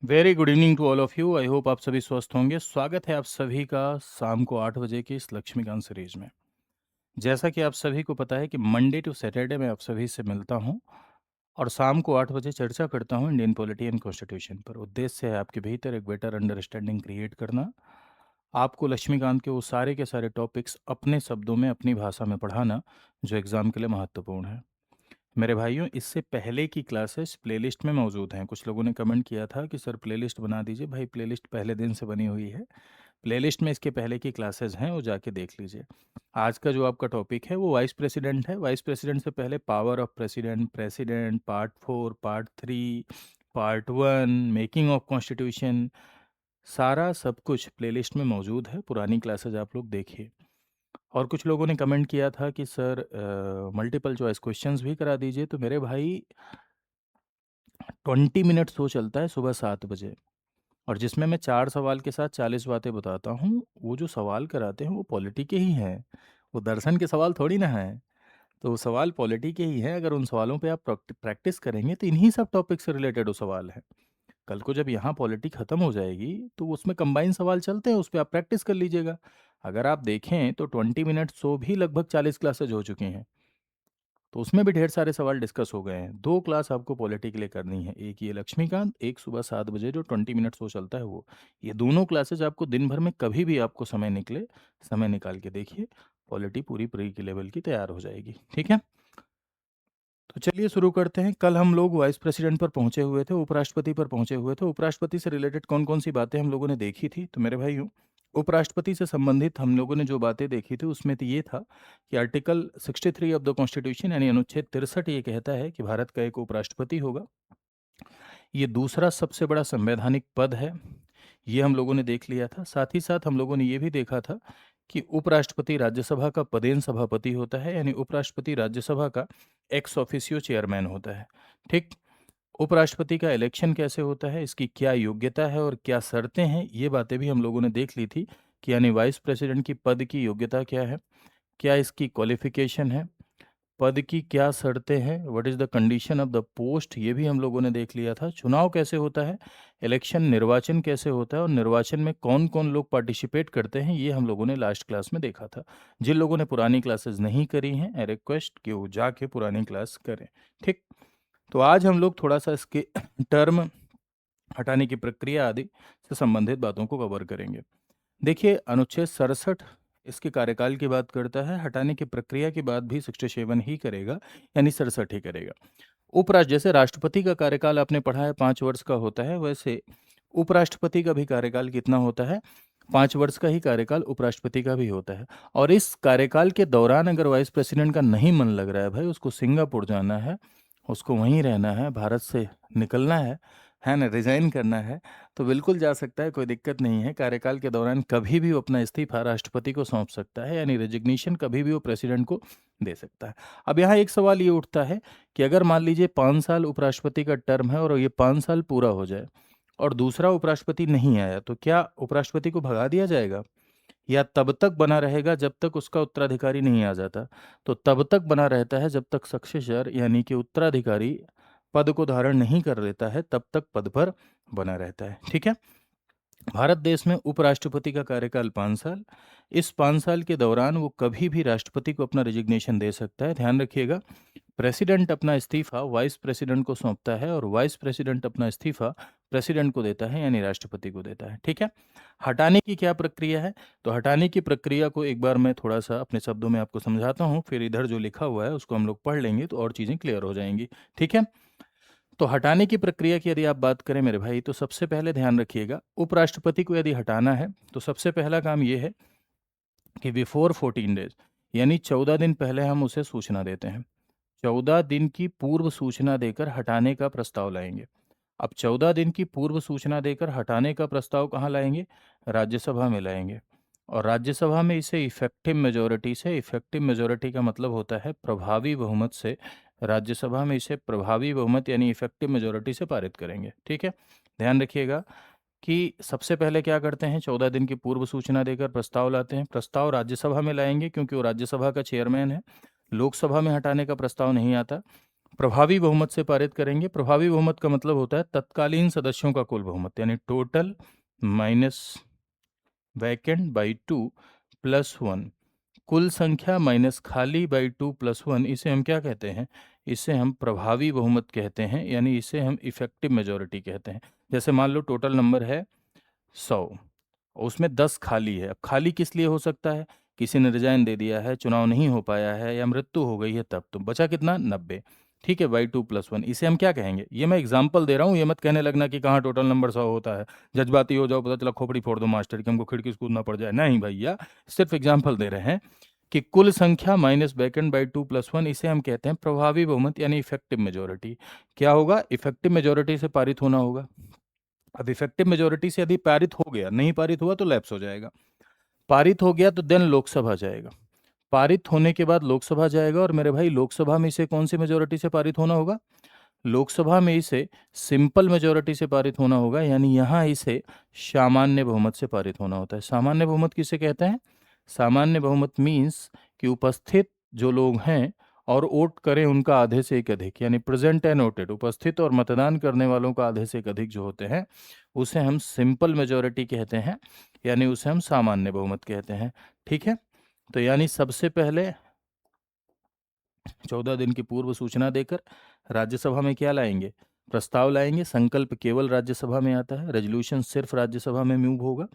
Very good evening to all of you. I hope आप सभी स्वस्थ होंगे। स्वागत है आप सभी का शाम को 8 बजे की इस लक्ष्मीकांत सीरीज में। जैसा कि आप सभी को पता है कि मंडे टू सैटरडे मैं आप सभी से मिलता हूं और शाम को 8 बजे चर्चा करता हूं इंडियन पॉलिटी एंड कॉन्स्टिट्यूशन पर। उद्देश्य है आपके भीतर एक बेटर अंडरस्टैंडिंग क्रिएट करना, आपको लक्ष्मीकांत के वो सारे के सारे टॉपिक्स अपने शब्दों में अपनी भाषा में पढ़ाना जो एग्ज़ाम के लिए महत्वपूर्ण है। मेरे भाइयों, इससे पहले की क्लासेस प्लेलिस्ट में मौजूद हैं। कुछ लोगों ने कमेंट किया था कि सर प्लेलिस्ट बना दीजिए। भाई, प्लेलिस्ट पहले दिन से बनी हुई है। प्लेलिस्ट में इसके पहले की क्लासेस हैं, वो जाके देख लीजिए। आज का जो आपका टॉपिक है वो वाइस प्रेसिडेंट है। वाइस प्रेसिडेंट से पहले power of president, president, part 4, part 3, part 1, making of constitution, सारा सब कुछ प्लेलिस्ट में मौजूद है। पुरानी क्लासेस आप लोग देखिए। और कुछ लोगों ने कमेंट किया था कि सर मल्टीपल चॉइस क्वेश्चंस भी करा दीजिए। तो मेरे भाई, 20 मिनट शो चलता है सुबह 7 बजे, और जिसमें मैं 4 सवाल के साथ 40 बातें बताता हूँ। वो जो सवाल कराते हैं वो पॉलिटी के ही हैं, वो दर्शन के सवाल थोड़ी ना है। तो वो सवाल पॉलिटी के ही हैं। अगर उन सवालों पे आप प्रैक्टिस करेंगे तो इन्हीं सब टॉपिक से रिलेटेड वो सवाल हैं। कल को जब यहाँ पॉलिटी खत्म हो जाएगी तो उसमें कंबाइन सवाल चलते हैं, उस पर आप प्रैक्टिस कर लीजिएगा। अगर आप देखें तो 20 मिनट शो भी लगभग 40 क्लासेज हो चुकी हैं, तो उसमें भी ढेर सारे सवाल डिस्कस हो गए हैं। 2 क्लास आपको पॉलिटी के लिए करनी है, एक ये लक्ष्मीकांत, एक सुबह 7 बजे जो 20 मिनट शो चलता है वो। ये दोनों क्लासेज आपको दिन भर में कभी भी आपको समय निकले, समय निकाल के देखिए। पॉलिटी पूरी प्री के लेवल की तैयार हो जाएगी, ठीक है। तो चलिए शुरू करते हैं। कल हम लोग वाइस प्रेसिडेंट पर पहुंचे हुए थे, उपराष्ट्रपति पर पहुंचे हुए थे। उपराष्ट्रपति से रिलेटेड कौन कौन सी बातें हम लोगों ने देखी थी? तो मेरे भाइयों, उपराष्ट्रपति से संबंधित हम लोगों ने जो बातें देखी थी उसमें तो ये था कि आर्टिकल 63 ऑफ द कॉन्स्टिट्यूशन यानी अनुच्छेद 63 ये कहता है कि भारत का एक उपराष्ट्रपति होगा। ये दूसरा सबसे बड़ा संवैधानिक पद है, ये हम लोगों ने देख लिया था। साथ ही साथ हम लोगों ने ये भी देखा था कि उपराष्ट्रपति राज्यसभा का पदेन सभापति होता है, यानी उपराष्ट्रपति राज्यसभा का एक्स ऑफिशियो चेयरमैन होता है। ठीक। उपराष्ट्रपति का इलेक्शन कैसे होता है, इसकी क्या योग्यता है और क्या शर्तें हैं, ये बातें भी हम लोगों ने देख ली थी कि यानी वाइस प्रेसिडेंट की पद की योग्यता क्या है, क्या इसकी क्वालिफिकेशन है, पद की क्या शर्तें हैं, what is the condition of the post, ये भी हम लोगों ने देख लिया था। चुनाव कैसे होता है, इलेक्शन निर्वाचन कैसे होता है और निर्वाचन में कौन कौन लोग पार्टिसिपेट करते हैं, ये हम लोगों ने लास्ट क्लास में देखा था। जिन लोगों ने पुरानी क्लासेस नहीं करी हैं, आई रिक्वेस्ट कि वो जाके पुरानी क्लास करें। ठीक। तो आज हम लोग थोड़ा सा इसके टर्म हटाने की प्रक्रिया आदि से संबंधित बातों को कवर करेंगे। देखिए, अनुच्छेद 67 इसके कार्यकाल की बात करता है। हटाने की प्रक्रिया की बात भी 67 ही करेगा, यानी 67 ही करेगा। उपराष्ट्र जैसे राष्ट्रपति का कार्यकाल आपने पढ़ा है 5 वर्ष का होता है, वैसे उपराष्ट्रपति का भी कार्यकाल कितना होता है? 5 वर्ष का ही कार्यकाल उपराष्ट्रपति का भी होता है। और इस कार्यकाल के दौरान अगर वाइस प्रेसिडेंट का नहीं मन लग रहा है भाई, उसको सिंगापुर जाना है, उसको वहीं रहना है, भारत से निकलना है ना, रिजाइन करना है, तो बिल्कुल जा सकता है, कोई दिक्कत नहीं है। कार्यकाल के दौरान कभी भी वो अपना इस्तीफा राष्ट्रपति को सौंप सकता है, यानी रेजिग्नेशन कभी भी वो प्रेसिडेंट को दे सकता है। अब यहाँ एक सवाल ये उठता है कि अगर मान लीजिए 5 साल उपराष्ट्रपति का टर्म है और ये 5 साल पूरा हो जाए और दूसरा उपराष्ट्रपति नहीं आया, तो क्या उपराष्ट्रपति को भगा दिया जाएगा या तब तक बना रहेगा जब तक उसका उत्तराधिकारी नहीं आ जाता? तो तब तक बना रहता है जब तक सक्सेसर यानी कि उत्तराधिकारी पद को धारण नहीं कर लेता है, तब तक पद पर बना रहता है, ठीक है। भारत देश में उपराष्ट्रपति का कार्यकाल 5 साल। इस 5 साल के दौरान वो कभी भी राष्ट्रपति को अपना रिजिग्नेशन दे सकता है। ध्यान रखिएगा, प्रेसिडेंट अपना इस्तीफा वाइस प्रेसिडेंट को सौंपता है और वाइस प्रेसिडेंट अपना इस्तीफा प्रेसिडेंट को देता है, यानी राष्ट्रपति को देता है, ठीक है। हटाने की क्या प्रक्रिया है? तो हटाने की प्रक्रिया को एक बार मैं थोड़ा सा अपने शब्दों में आपको समझाता हूँ, फिर इधर जो लिखा हुआ है उसको हम लोग पढ़ लेंगे तो और चीज़ें क्लियर हो जाएंगी, ठीक है। तो हटाने की प्रक्रिया की यदि आप बात करें मेरे भाई, तो सबसे पहले ध्यान रखिएगा, उपराष्ट्रपति को यदि हटाना है तो सबसे पहला काम ये है कि बिफोर 14 डेज यानी 14 दिन पहले हम उसे सूचना देते हैं। 14 दिन की पूर्व सूचना देकर हटाने का प्रस्ताव लाएंगे। अब 14 दिन की पूर्व सूचना देकर हटाने का प्रस्ताव कहाँ लाएंगे? राज्यसभा में लाएंगे। और राज्यसभा में इसे इफेक्टिव मेजोरिटी से, इफेक्टिव मेजोरिटी का मतलब होता है प्रभावी बहुमत से, राज्यसभा में इसे प्रभावी बहुमत यानी इफेक्टिव मेजोरिटी से पारित करेंगे, ठीक है। ध्यान रखिएगा कि सबसे पहले क्या करते हैं, 14 दिन की पूर्व सूचना देकर प्रस्ताव लाते हैं। प्रस्ताव राज्यसभा में लाएंगे क्योंकि वो राज्यसभा का चेयरमैन है। लोकसभा में हटाने का प्रस्ताव नहीं आता। प्रभावी बहुमत से पारित करेंगे। प्रभावी बहुमत का मतलब होता है तत्कालीन सदस्यों का कुल बहुमत, यानी total minus vacant by 2 plus 1, कुल संख्या माइनस खाली बाई 2 प्लस 1। इसे हम क्या कहते हैं? इसे हम प्रभावी बहुमत कहते हैं, यानी इसे हम इफेक्टिव मेजॉरिटी कहते हैं। जैसे मान लो टोटल नंबर है 100, उसमें 10 खाली है। अब खाली किस लिए हो सकता है? किसी ने रिजाइन दे दिया है, चुनाव नहीं हो पाया है, या मृत्यु हो गई है, तब तो बचा कितना? 90। ठीक है, बाई 2 प्लस 1, इसे हम क्या कहेंगे? ये मैं एग्जाम्पल दे रहा हूँ, ये मत कहने लगना कि कहाँ टोटल नंबर 100 होता है, जज्बाती हो जाओ, पता चला खोपड़ी फोड़ दो मास्टर की, हमको खिड़की से कूदना पड़ जाए। नहीं भैया, सिर्फ एग्जाम्पल दे रहे हैं कि कुल संख्या माइनस वैकेंट बाई 2 प्लस 1, इसे हम कहते हैं प्रभावी बहुमत, यानी इफेक्टिव मेजोरिटी। क्या होगा? इफेक्टिव मेजोरिटी से पारित होना होगा। अब इफेक्टिव मेजोरिटी से यदि पारित हो गया, नहीं पारित हुआ तो लैप्स हो जाएगा। पारित हो गया तो देन लोकसभा जाएगा। पारित होने के बाद लोकसभा जाएगा, और मेरे भाई लोकसभा में इसे कौन सी मेजोरिटी से पारित होना होगा? लोकसभा में इसे सिंपल मेजोरिटी से पारित होना होगा, यानी यहाँ इसे सामान्य बहुमत से पारित होना होता है। सामान्य बहुमत किसे कहते हैं? सामान्य बहुमत मीन्स कि उपस्थित जो लोग हैं और वोट करें उनका आधे से एक अधिक, यानी प्रेजेंट एंड वोटेड, उपस्थित और मतदान करने वालों का आधे से एक अधिक जो होते हैं, उसे हम सिंपल मेजोरिटी कहते हैं, यानी उसे हम सामान्य बहुमत कहते हैं। ठीक है, तो यानी सबसे पहले 14 दिन की पूर्व सूचना देकर राज्यसभा में क्या लाएंगे? प्रस्ताव लाएंगे। संकल्प केवल राज्यसभा में आता है, रेजोल्यूशन सिर्फ राज्यसभा में मूव होगा,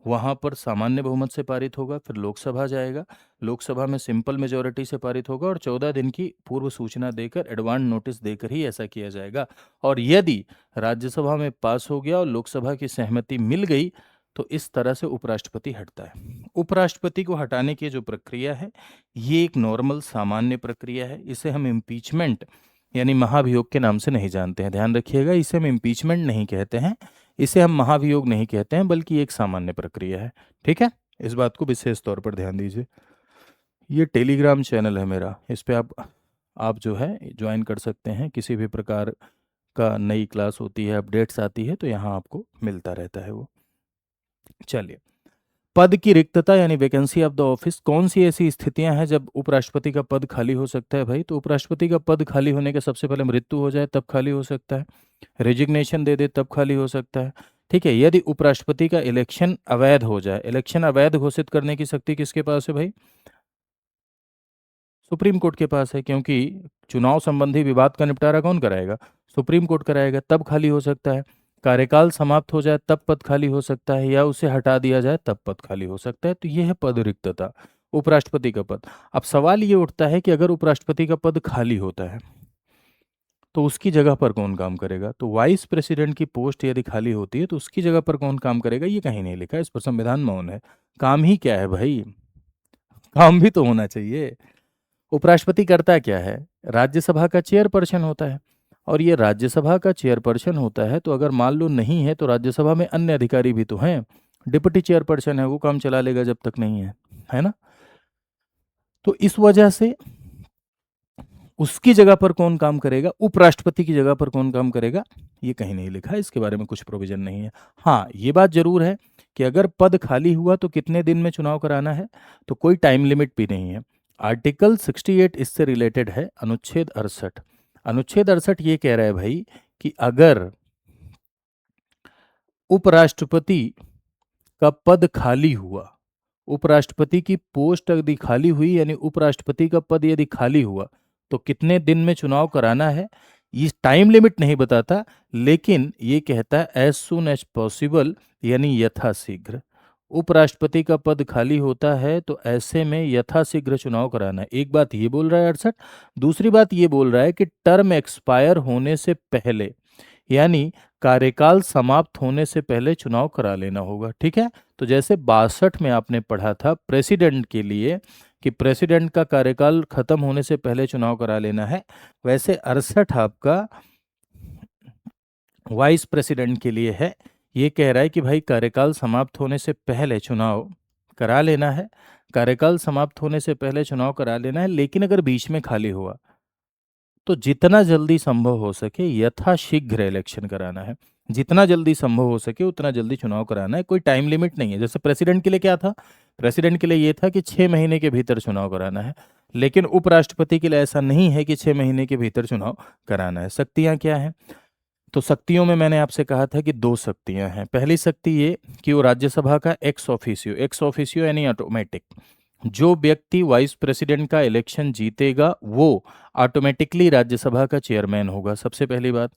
वहां पर सामान्य बहुमत से पारित होगा, फिर लोकसभा जाएगा, लोकसभा में सिंपल मेजोरिटी से पारित होगा, और 14 दिन की पूर्व सूचना देकर एडवांस नोटिस देकर ही ऐसा किया जाएगा। और यदि राज्यसभा में पास हो गया और लोकसभा की सहमति मिल गई, तो इस तरह से उपराष्ट्रपति हटता है। उपराष्ट्रपति को हटाने की जो प्रक्रिया है, ये एक नॉर्मल सामान्य प्रक्रिया है। इसे हम इम्पीचमेंट यानी महाभियोग के नाम से नहीं जानते हैं, ध्यान रखिएगा। इसे हम इम्पीचमेंट नहीं कहते हैं, इसे हम महाभियोग नहीं कहते हैं, बल्कि एक सामान्य प्रक्रिया है। ठीक है, इस बात को विशेष तौर पर ध्यान दीजिए। ये टेलीग्राम चैनल है मेरा, इस पे आप जो है ज्वाइन कर सकते हैं। किसी भी प्रकार का नई क्लास होती है, अपडेट्स आती है, तो यहाँ आपको मिलता रहता है वो। चलिए, पद की रिक्तता यानी वैकेंसी ऑफ द ऑफिस, कौन सी ऐसी स्थितियां हैं जब उपराष्ट्रपति का पद खाली हो सकता है? भाई, तो उपराष्ट्रपति का पद खाली होने के सबसे पहले मृत्यु हो जाए तब खाली हो सकता है, रेजिग्नेशन दे दे तब खाली हो सकता है। ठीक है, यदि उपराष्ट्रपति का इलेक्शन अवैध हो जाए, इलेक्शन अवैध घोषित करने की शक्ति किसके पास है भाई? सुप्रीम कोर्ट के पास है, क्योंकि चुनाव संबंधी विवाद का निपटारा कौन कराएगा? सुप्रीम कोर्ट कराएगा, तब खाली हो सकता है। कार्यकाल समाप्त हो जाए तब पद खाली हो सकता है, या उसे हटा दिया जाए तब पद खाली हो सकता है। तो यह है पद रिक्तता, उपराष्ट्रपति का पद। अब सवाल ये उठता है कि अगर उपराष्ट्रपति का पद खाली होता है तो उसकी जगह पर कौन काम करेगा? तो वाइस प्रेसिडेंट की पोस्ट यदि खाली होती है तो उसकी जगह पर कौन काम करेगा? ये कहीं नहीं लिखा है, इस पर संविधान मौन है। काम ही क्या है भाई? काम भी तो होना चाहिए। उपराष्ट्रपति करता क्या है? राज्यसभा का चेयरपर्सन होता है, और ये राज्यसभा का चेयरपर्सन होता है, तो अगर मान लो नहीं है तो राज्यसभा में अन्य अधिकारी भी तो हैं। डिप्टी चेयरपर्सन है, वो काम चला लेगा जब तक नहीं है ना? तो इस वजह से उसकी जगह पर कौन काम करेगा, उपराष्ट्रपति की जगह पर कौन काम करेगा, ये कहीं नहीं लिखा है, इसके बारे में कुछ प्रोविजन नहीं है। हाँ, ये बात जरूर है कि अगर पद खाली हुआ तो कितने दिन में चुनाव कराना है, तो कोई टाइम लिमिट भी नहीं है। आर्टिकल 68 इससे रिलेटेड है, अनुच्छेद 68। अनुच्छेद 68 ये कह रहा है भाई कि अगर उपराष्ट्रपति का पद खाली हुआ, उपराष्ट्रपति की पोस्ट यदि खाली हुई, यानी उपराष्ट्रपति का पद यदि खाली हुआ, तो कितने दिन में चुनाव कराना है। ये टाइम लिमिट नहीं बताता, लेकिन ये कहता है एज सुन एज पॉसिबल, यानी यथाशीघ्र। उपराष्ट्रपति का पद खाली होता है तो ऐसे में यथाशीघ्र चुनाव कराना है। एक बात ये बोल रहा है 68। दूसरी बात ये बोल रहा है कि टर्म एक्सपायर होने से पहले, यानी कार्यकाल समाप्त होने से पहले चुनाव करा लेना होगा। ठीक है, तो जैसे 62 में आपने पढ़ा था प्रेसिडेंट के लिए कि प्रेसिडेंट का कार्यकाल खत्म होने से पहले चुनाव करा लेना है, वैसे 68 आपका वाइस प्रेसिडेंट के लिए है। ये कह रहा है कि भाई कार्यकाल समाप्त होने से पहले चुनाव करा लेना है, कार्यकाल समाप्त होने से पहले चुनाव करा लेना है, लेकिन अगर बीच में खाली हुआ तो जितना जल्दी संभव हो सके यथाशीघ्र इलेक्शन कराना है। जितना जल्दी संभव हो सके उतना जल्दी चुनाव कराना है, कोई टाइम लिमिट नहीं है। जैसे प्रेसिडेंट के लिए क्या था? प्रेसिडेंट के लिए ये था कि 6 महीने के भीतर चुनाव कराना है। लेकिन उपराष्ट्रपति के लिए ऐसा नहीं है कि 6 महीने के भीतर चुनाव कराना है। शक्तियां क्या हैं? तो शक्तियों में मैंने आपसे कहा था कि दो शक्तियां हैं। पहली शक्ति ये कि वो राज्यसभा का एक्स ऑफिशियो यानी ऑटोमेटिक, जो व्यक्ति वाइस प्रेसिडेंट का इलेक्शन जीतेगा वो ऑटोमेटिकली राज्यसभा का चेयरमैन होगा, सबसे पहली बात।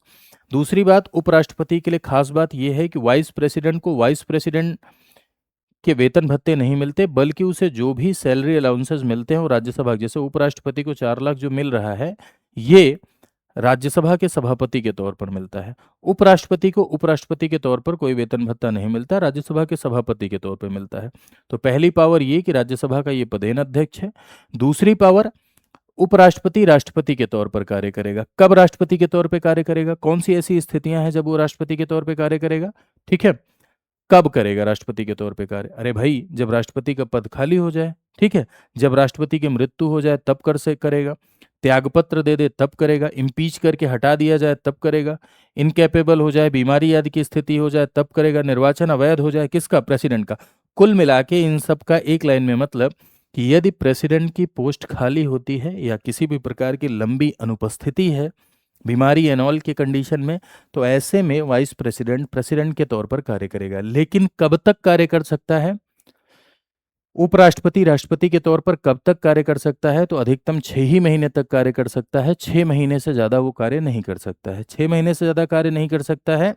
दूसरी बात, उपराष्ट्रपति के लिए खास बात यह है कि वाइस प्रेसिडेंट को वाइस प्रेसिडेंट के वेतन भत्ते नहीं मिलते, बल्कि उसे जो भी सैलरी अलाउंसेस मिलते हैं वो राज्यसभा, जैसे उपराष्ट्रपति को 4 लाख जो मिल रहा है, ये राज्यसभा के सभापति के तौर पर मिलता है। उपराष्ट्रपति को उपराष्ट्रपति के तौर पर कोई वेतन भत्ता नहीं मिलता, राज्यसभा के सभापति के तौर पर मिलता है। तो पहली पावर ये कि राज्यसभा का ये पदेन अध्यक्ष है। दूसरी पावर, उपराष्ट्रपति राष्ट्रपति के तौर पर कार्य करेगा। कब राष्ट्रपति के तौर पर कार्य करेगा? कौन सी ऐसी स्थितियां हैं जब वो राष्ट्रपति के तौर पर कार्य करेगा? ठीक है, कब करेगा राष्ट्रपति के तौर पे कार्य? अरे भाई, जब राष्ट्रपति का पद खाली हो जाए, ठीक है, जब राष्ट्रपति की मृत्यु हो जाए तब कर से करेगा, त्यागपत्र दे दे तब करेगा, इम्पीच करके हटा दिया जाए तब करेगा, इनकेपेबल हो जाए, बीमारी आदि की स्थिति हो जाए तब करेगा, निर्वाचन अवैध हो जाए, किसका? प्रेसिडेंट का। कुल मिला के इन सब का एक लाइन में मतलब कि यदि प्रेसिडेंट की पोस्ट खाली होती है या किसी भी प्रकार की लंबी अनुपस्थिति है, बीमारी एनऑल के कंडीशन में, तो ऐसे में वाइस प्रेसिडेंट प्रेसिडेंट के तौर पर कार्य करेगा। लेकिन कब तक कार्य कर सकता है? उपराष्ट्रपति राष्ट्रपति के तौर पर कब तक कार्य कर सकता है? तो अधिकतम 6 ही महीने तक कार्य कर सकता है। 6 महीने से ज्यादा वो कार्य नहीं कर सकता है। 6 महीने से ज्यादा कार्य नहीं कर सकता है,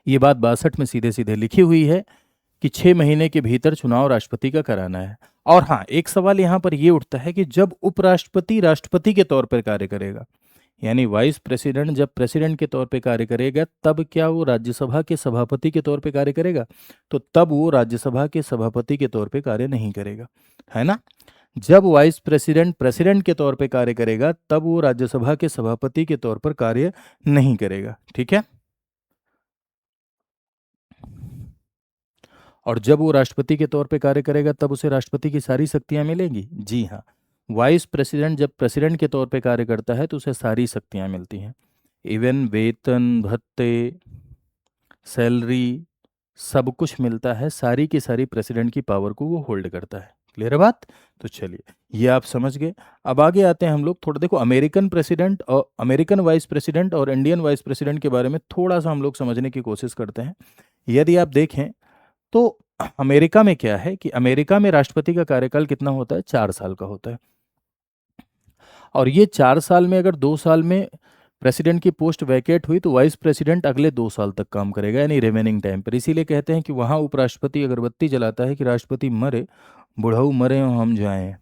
ये बात 62 में सीधे सीधे लिखी हुई है कि 6 महीने के भीतर चुनाव राष्ट्रपति का कराना है। और हाँ, एक सवाल यहां पर यह उठता है कि जब उपराष्ट्रपति राष्ट्रपति के तौर पर कार्य करेगा, यानी वाइस प्रेसिडेंट जब प्रेसिडेंट के तौर पे कार्य करेगा, तब क्या वो राज्यसभा के सभापति के तौर पे कार्य करेगा? तो तब वो राज्यसभा के सभापति के तौर पे कार्य नहीं करेगा, है ना। जब वाइस प्रेसिडेंट प्रेसिडेंट के तौर पे कार्य करेगा, तब वो राज्यसभा के सभापति के तौर पर कार्य नहीं करेगा, ठीक है। और जब वो राष्ट्रपति के तौर पे कार्य करेगा, तब उसे राष्ट्रपति की सारी शक्तियां मिलेंगी। जी हाँ, वाइस प्रेसिडेंट जब प्रेसिडेंट के तौर पे कार्य करता है तो उसे सारी शक्तियां मिलती हैं। इवन वेतन भत्ते, सैलरी, सब कुछ मिलता है। सारी की सारी प्रेसिडेंट की पावर को वो होल्ड करता है। क्लियर है बात? तो चलिए, ये आप समझ गए। अब आगे आते हैं हम लोग थोड़ा, देखो अमेरिकन प्रेसिडेंट और अमेरिकन वाइस प्रेसिडेंट और इंडियन वाइस प्रेसिडेंट के बारे में थोड़ा सा हम लोग समझने की कोशिश करते हैं। यदि आप देखें तो अमेरिका में क्या है कि अमेरिका में राष्ट्रपति का कार्यकाल कितना होता है? 4 साल का होता है। और ये 4 साल में अगर 2 साल में प्रेसिडेंट की पोस्ट वैकेट हुई तो वाइस प्रेसिडेंट अगले 2 साल तक काम करेगा, यानी रिमेनिंग टाइम पर। इसीलिए कहते हैं कि वहां उपराष्ट्रपति अगरबत्ती जलाता है कि राष्ट्रपति मरे, बुढ़ऊ मरे और हम जाएं।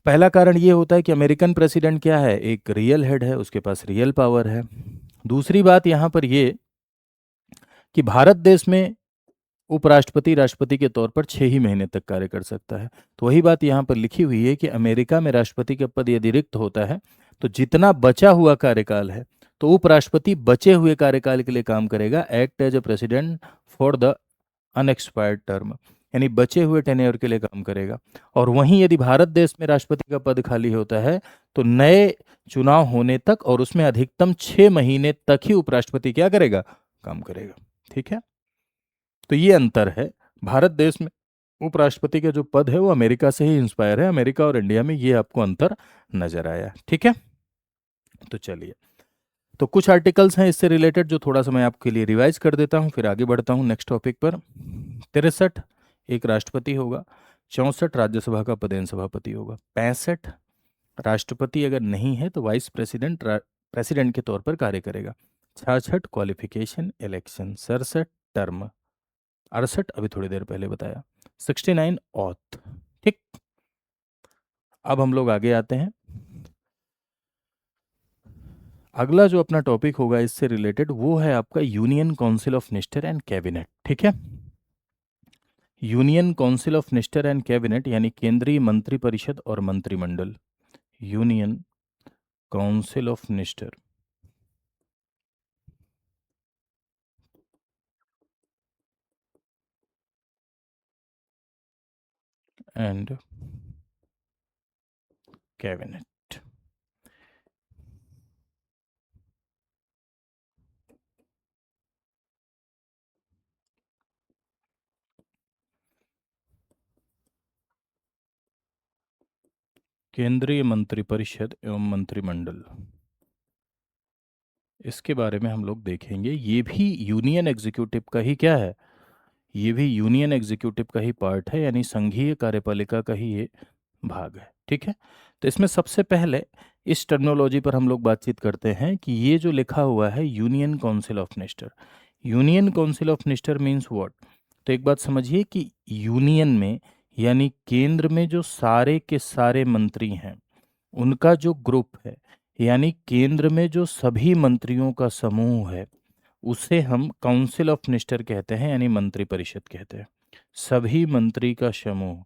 पहला कारण ये होता है कि अमेरिकन प्रेसिडेंट क्या है? एक रियल हेड है, उसके पास रियल पावर है। दूसरी बात यहां पर ये कि भारत देश में उपराष्ट्रपति राष्ट्रपति के तौर पर 6 ही महीने तक कार्य कर सकता है। तो वही बात यहाँ पर लिखी हुई है कि अमेरिका में राष्ट्रपति का पद यदि रिक्त होता है तो जितना बचा हुआ कार्यकाल है, तो उपराष्ट्रपति बचे हुए कार्यकाल के लिए काम करेगा, act as a president for the unexpired term, यानी बचे हुए टेन्योर के लिए काम करेगा। और वहीं यदि भारत देश में राष्ट्रपति का पद खाली होता है तो नए चुनाव होने तक और उसमें अधिकतम 6 महीने तक ही उपराष्ट्रपति क्या करेगा? काम करेगा, ठीक है। तो ये अंतर है। भारत देश में उपराष्ट्रपति का जो पद है वो अमेरिका से ही इंस्पायर है। अमेरिका और इंडिया में ये आपको अंतर नजर आया, ठीक है। तो चलिए, तो कुछ आर्टिकल्स हैं इससे रिलेटेड जो थोड़ा सा मैं आपके लिए रिवाइज कर देता हूँ, फिर आगे बढ़ता हूँ नेक्स्ट टॉपिक पर। 63 एक राष्ट्रपति होगा, 64 राज्यसभा का पदेन सभापति होगा, 65 राष्ट्रपति अगर नहीं है तो वाइस प्रेसिडेंट प्रेसिडेंट के तौर पर कार्य करेगा, 66 क्वालिफिकेशन इलेक्शन, 67 टर्म, 68 अभी थोड़ी देर पहले बताया, 69 ऑथ, ठीक। अब हम लोग आगे आते हैं। अगला जो अपना टॉपिक होगा इससे रिलेटेड वो है आपका union council of minister and cabinet, ठीक है। Union council of minister and cabinet यानी केंद्रीय मंत्रिपरिषद और मंत्रिमंडल, union council of minister and cabinet. केंद्रीय मंत्रिपरिषद एवं मंत्रिमंडल, इसके बारे में हम लोग देखेंगे। ये भी यूनियन एग्जीक्यूटिव का ही क्या है, ये भी यूनियन एग्जीक्यूटिव का ही पार्ट है, यानी संघीय कार्यपालिका का ही ये भाग है। ठीक है, तो इसमें सबसे पहले इस टर्मिनोलॉजी पर हम लोग बातचीत करते हैं कि ये जो लिखा हुआ है union council of minister, union council of minister means what. तो एक बात समझिए कि यूनियन में यानी केंद्र में जो सारे के सारे मंत्री हैं उनका जो ग्रुप है, यानी केंद्र में जो सभी मंत्रियों का समूह है, उसे हम काउंसिल ऑफ मिनिस्टर कहते हैं, यानी मंत्री परिषद कहते हैं। सभी मंत्री का समूह,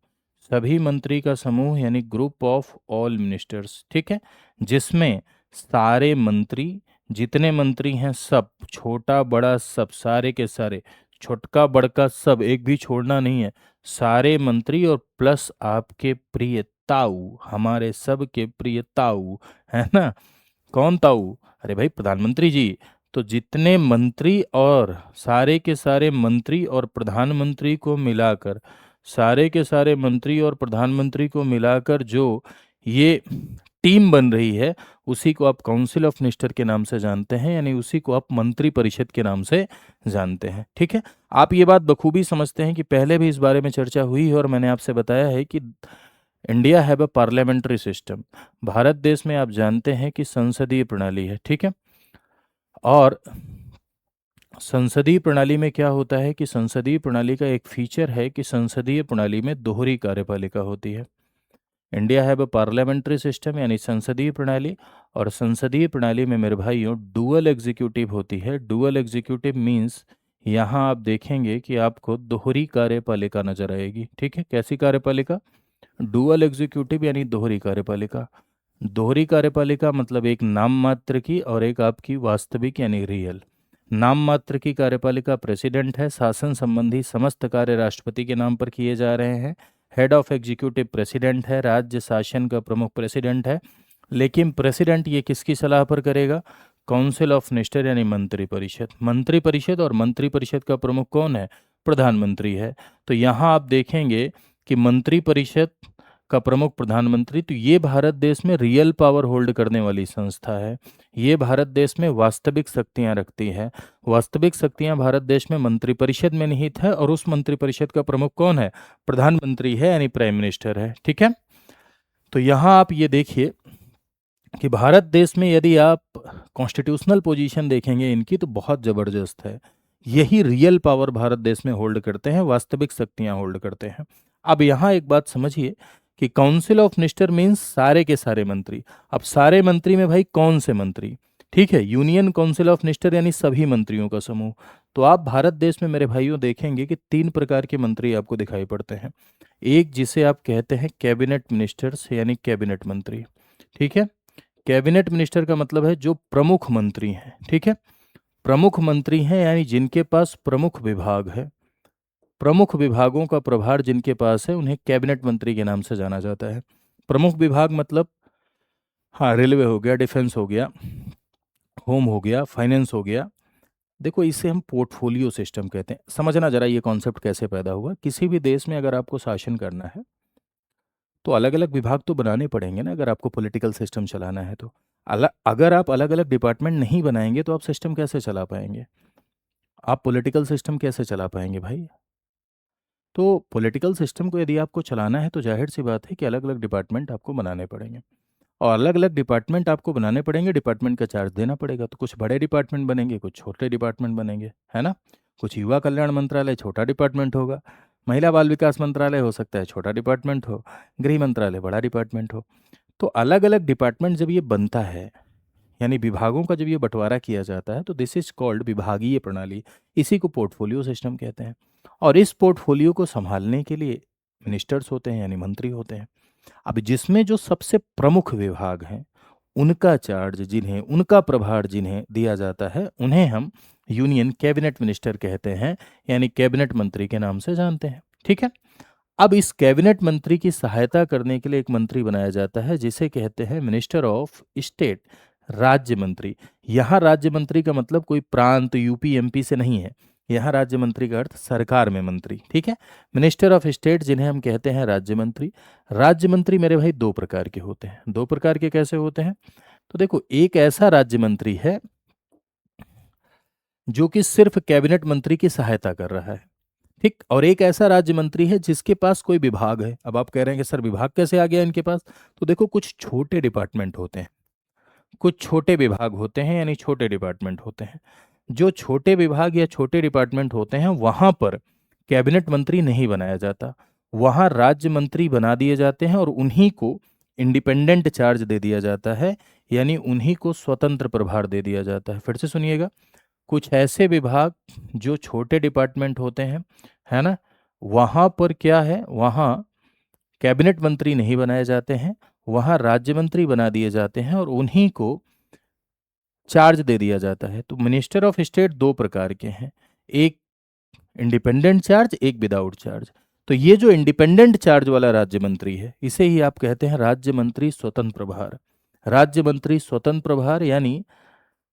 सभी मंत्री का समूह यानी ग्रुप ऑफ ऑल मिनिस्टर्स। ठीक है, जिसमें सारे मंत्री, जितने मंत्री हैं सब, छोटा बड़ा सब, सारे के सारे, छोटका बड़का सब, एक भी छोड़ना नहीं है, सारे मंत्री और प्लस आपके प्रिय ताऊ, हमारे सब के प्रिय ताऊ, है ना। कौन ताऊ? अरे भाई प्रधानमंत्री जी। तो जितने मंत्री और सारे के सारे मंत्री और प्रधानमंत्री को मिलाकर, सारे के सारे मंत्री और प्रधानमंत्री को मिलाकर जो ये टीम बन रही है, उसी को आप काउंसिल ऑफ मिनिस्टर के नाम से जानते हैं, यानी उसी को आप मंत्री परिषद के नाम से जानते हैं। ठीक है, आप ये बात बखूबी समझते हैं कि पहले भी इस बारे में चर्चा हुई है और मैंने आपसे बताया है कि India have a parliamentary system. Bharat देश में आप जानते हैं कि संसदीय प्रणाली है। ठीक है, और संसदीय प्रणाली में क्या होता है कि संसदीय प्रणाली का एक फीचर है कि संसदीय प्रणाली में दोहरी कार्यपालिका होती है। India have a parliamentary system यानी संसदीय प्रणाली, और संसदीय प्रणाली में मेरे भाइयों डुअल एग्जीक्यूटिव होती है। डुअल एग्जीक्यूटिव मीन्स यहाँ आप देखेंगे कि आपको दोहरी कार्यपालिका नजर आएगी। ठीक है, कैसी कार्यपालिका? डुअल एग्जीक्यूटिव यानी दोहरी कार्यपालिका। दोहरी कार्यपालिका मतलब एक नाम मात्र की और एक आपकी वास्तविक यानी रियल। नाम मात्र की कार्यपालिका प्रेसिडेंट है, शासन संबंधी समस्त कार्य राष्ट्रपति के नाम पर किए जा रहे हैं। हेड ऑफ एग्जीक्यूटिव प्रेसिडेंट है, राज्य शासन का प्रमुख प्रेसिडेंट है। लेकिन प्रेसिडेंट ये किसकी सलाह पर करेगा? काउंसिल ऑफ मिनिस्टर यानी मंत्री परिषद। मंत्री परिषद, और मंत्री परिषद का प्रमुख कौन है? प्रधानमंत्री है। तो यहाँ आप देखेंगे कि मंत्री परिषद का प्रमुख प्रधानमंत्री। तो ये भारत देश में रियल पावर होल्ड करने वाली संस्था है। ये भारत देश में वास्तविक शक्तियां रखती है। वास्तविक शक्तियां भारत देश में मंत्रिपरिषद में निहित है, और उस मंत्रिपरिषद का प्रमुख कौन है? प्रधानमंत्री है, यानी प्राइम मिनिस्टर है। ठीक है, तो यहाँ आप ये देखिए कि भारत देश में यदि आप कॉन्स्टिट्यूशनल पोजीशन देखेंगे इनकी, तो बहुत ज़बरदस्त है। यही रियल पावर भारत देश में होल्ड करते हैं, वास्तविक शक्तियां होल्ड करते हैं। अब यहाँ एक बात समझिए कि काउंसिल ऑफ मिनिस्टर मीन्स सारे के सारे मंत्री। अब सारे मंत्री में भाई कौन से मंत्री? ठीक है, यूनियन काउंसिल ऑफ मिनिस्टर यानी सभी मंत्रियों का समूह। तो आप भारत देश में मेरे भाइयों देखेंगे कि 3 प्रकार के मंत्री आपको दिखाई पड़ते हैं। एक जिसे आप कहते हैं कैबिनेट मिनिस्टर्स यानी कैबिनेट मंत्री। ठीक है, कैबिनेट मिनिस्टर का मतलब है जो प्रमुख मंत्री हैं। ठीक है, प्रमुख मंत्री हैं यानी जिनके पास प्रमुख विभाग है। प्रमुख विभागों का प्रभार जिनके पास है उन्हें कैबिनेट मंत्री के नाम से जाना जाता है। प्रमुख विभाग मतलब, हाँ, रेलवे हो गया, डिफेंस हो गया, होम हो गया, फाइनेंस हो गया। देखो इसे हम पोर्टफोलियो सिस्टम कहते हैं। समझना जरा ये कॉन्सेप्ट कैसे पैदा हुआ। किसी भी देश में अगर आपको शासन करना है तो अलग अलग विभाग तो बनाने पड़ेंगे ना, अगर आपको पॉलिटिकल सिस्टम चलाना है तो। अगर आप अलग अलग डिपार्टमेंट नहीं बनाएंगे तो आप सिस्टम कैसे चला पाएंगे? आप पॉलिटिकल सिस्टम कैसे चला पाएंगे भाई? तो पॉलिटिकल सिस्टम को यदि आपको चलाना है तो जाहिर सी बात है कि अलग अलग डिपार्टमेंट आपको बनाने पड़ेंगे, और अलग अलग डिपार्टमेंट आपको बनाने पड़ेंगे, डिपार्टमेंट का चार्ज देना पड़ेगा। तो कुछ बड़े डिपार्टमेंट बनेंगे, कुछ छोटे डिपार्टमेंट बनेंगे, है ना। कुछ युवा कल्याण मंत्रालय छोटा डिपार्टमेंट होगा, महिला बाल विकास मंत्रालय हो सकता है छोटा डिपार्टमेंट हो, गृह मंत्रालय बड़ा डिपार्टमेंट हो। तो अलग अलग डिपार्टमेंट जब ये बनता है, यानी विभागों का जब ये बंटवारा किया जाता है, तो दिस इज कॉल्ड विभागीय प्रणाली। इसी को पोर्टफोलियो सिस्टम कहते हैं। और इस पोर्टफोलियो को संभालने के लिए मिनिस्टर्स होते हैं यानी मंत्री होते हैं। अब जिसमें जो सबसे प्रमुख विभाग हैं उनका चार्ज जिन्हें, उनका प्रभार जिन्हें दिया जाता है, उन्हें हम यूनियन कैबिनेट मिनिस्टर कहते हैं, यानी कैबिनेट मंत्री के नाम से जानते हैं। ठीक है, अब इस कैबिनेट मंत्री की सहायता करने के लिए एक मंत्री बनाया जाता है जिसे कहते हैं मिनिस्टर ऑफ स्टेट, राज्य मंत्री। यहाँ राज्य मंत्री का मतलब कोई प्रांत, यूपी एमपी से नहीं है। यहाँ राज्य मंत्री का अर्थ सरकार में मंत्री, ठीक है। मिनिस्टर ऑफ स्टेट जिन्हें हम कहते हैं राज्य मंत्री। राज्य मंत्री मेरे भाई दो प्रकार के होते हैं। दो प्रकार के कैसे होते हैं? तो देखो, एक ऐसा राज्य मंत्री है जो कि सिर्फ कैबिनेट मंत्री की सहायता कर रहा है, ठीक। और एक ऐसा राज्य मंत्री है जिसके पास कोई विभाग है। अब आप कह रहे हैं कि सर विभाग कैसे आ गया इनके पास? तो देखो, कुछ छोटे डिपार्टमेंट होते हैं, कुछ छोटे विभाग होते हैं, यानी छोटे डिपार्टमेंट होते हैं। जो छोटे विभाग या छोटे डिपार्टमेंट होते हैं वहां पर कैबिनेट मंत्री नहीं बनाया जाता, वहां राज्य मंत्री बना दिए जाते हैं और उन्हीं को इंडिपेंडेंट चार्ज दे दिया जाता है, यानी उन्हीं को स्वतंत्र प्रभार दे दिया जाता है। फिर से सुनिएगा, कुछ ऐसे विभाग जो छोटे डिपार्टमेंट होते हैं, है ना, वहां पर क्या है, वहां कैबिनेट मंत्री नहीं बनाए जाते हैं, वहां राज्य मंत्री बना दिए जाते हैं और उन्हीं को चार्ज दे दिया जाता है। तो मिनिस्टर ऑफ स्टेट दो प्रकार के हैं, एक इंडिपेंडेंट चार्ज, एक विदाउट चार्ज। तो ये जो इंडिपेंडेंट चार्ज वाला राज्य मंत्री है, इसे ही आप कहते हैं राज्य मंत्री स्वतंत्र प्रभार। राज्य मंत्री स्वतंत्र प्रभार यानी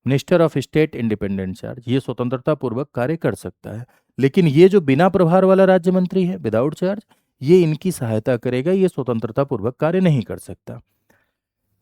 minister of state independent charge, ये स्वतंत्रता पूर्वक कार्य कर सकता है। लेकिन ये जो बिना प्रभार वाला राज्य मंत्री है, विदाउट चार्ज, ये इनकी सहायता करेगा, ये स्वतंत्रता पूर्वक कार्य नहीं कर सकता।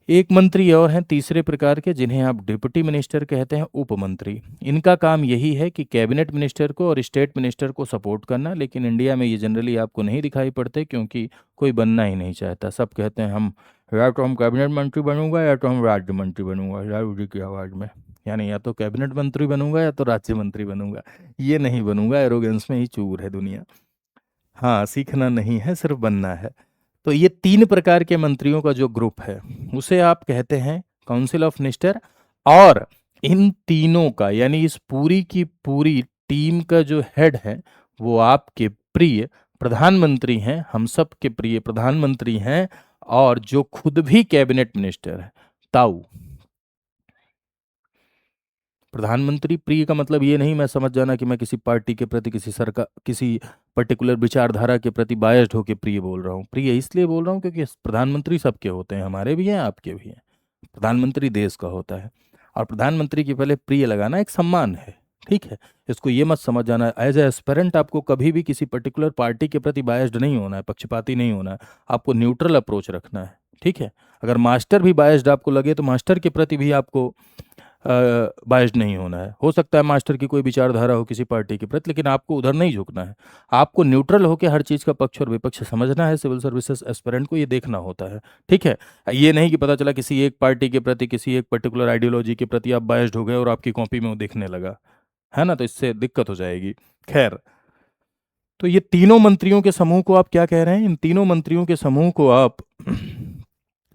एक मंत्री और हैं तीसरे प्रकार के, जिन्हें आप डिप्टी मिनिस्टर कहते हैं, उप मंत्री। इनका काम यही है कि कैबिनेट मिनिस्टर को और स्टेट मिनिस्टर को सपोर्ट करना, लेकिन इंडिया में ये जनरली आपको नहीं दिखाई पड़ते क्योंकि कोई बनना ही नहीं चाहता। सब कहते हैं हम या तो हम कैबिनेट मंत्री बनूंगा या तो हम राज्य मंत्री बनूंगा, राहुल जी की आवाज़ में, यानी या तो कैबिनेट मंत्री बनूंगा या तो राज्य मंत्री बनूंगा, ये नहीं बनूंगा। एरोगेंस में ही चूर है दुनिया। हाँ, सीखना नहीं है, सिर्फ बनना है। तो ये तीन प्रकार के मंत्रियों का जो ग्रुप है उसे आप कहते हैं काउंसिल ऑफ मिनिस्टर। और इन तीनों का, यानी इस पूरी की पूरी टीम का जो हेड है वो आपके प्रिय प्रधानमंत्री हैं, हम सब के प्रिय प्रधानमंत्री हैं, और जो खुद भी कैबिनेट मिनिस्टर है, ताऊ। प्रधानमंत्री प्रिय का मतलब ये नहीं मैं समझ जाना कि मैं किसी पार्टी के प्रति, किसी सरकार, किसी पर्टिकुलर विचारधारा के प्रति बायस्ड होकर प्रिय बोल रहा हूँ। प्रिय इसलिए बोल रहा हूँ क्योंकि प्रधानमंत्री सबके होते हैं, हमारे भी हैं, आपके भी हैं। प्रधानमंत्री देश का होता है, और प्रधानमंत्री के पहले प्रिय लगाना एक सम्मान है, ठीक है। इसको ये मत समझ जाना, एज ए एस्पिरेंट आपको कभी भी किसी पर्टिकुलर पार्टी के प्रति बायस्ड नहीं होना है, पक्षपाती नहीं होना है, आपको न्यूट्रल अप्रोच रखना है, ठीक है। अगर मास्टर भी बायस्ड आपको लगे तो मास्टर के प्रति भी आपको बायस्ड नहीं होना है। हो सकता है मास्टर की कोई विचारधारा हो किसी पार्टी के प्रति, लेकिन आपको उधर नहीं झुकना है। आपको न्यूट्रल होकर हर चीज़ का पक्ष और विपक्ष समझना है। सिविल सर्विसेज एस्पिरेंट को ये देखना होता है, ठीक है। ये नहीं कि पता चला किसी एक पार्टी के प्रति, किसी एक पर्टिकुलर आइडियोलॉजी के प्रति आप बायस्ड हो गए और आपकी कॉपी में वो दिखने लगा, है ना, तो इससे दिक्कत हो जाएगी। खैर, तो ये तीनों मंत्रियों के समूह को आप क्या कह रहे हैं? इन तीनों मंत्रियों के समूह को आप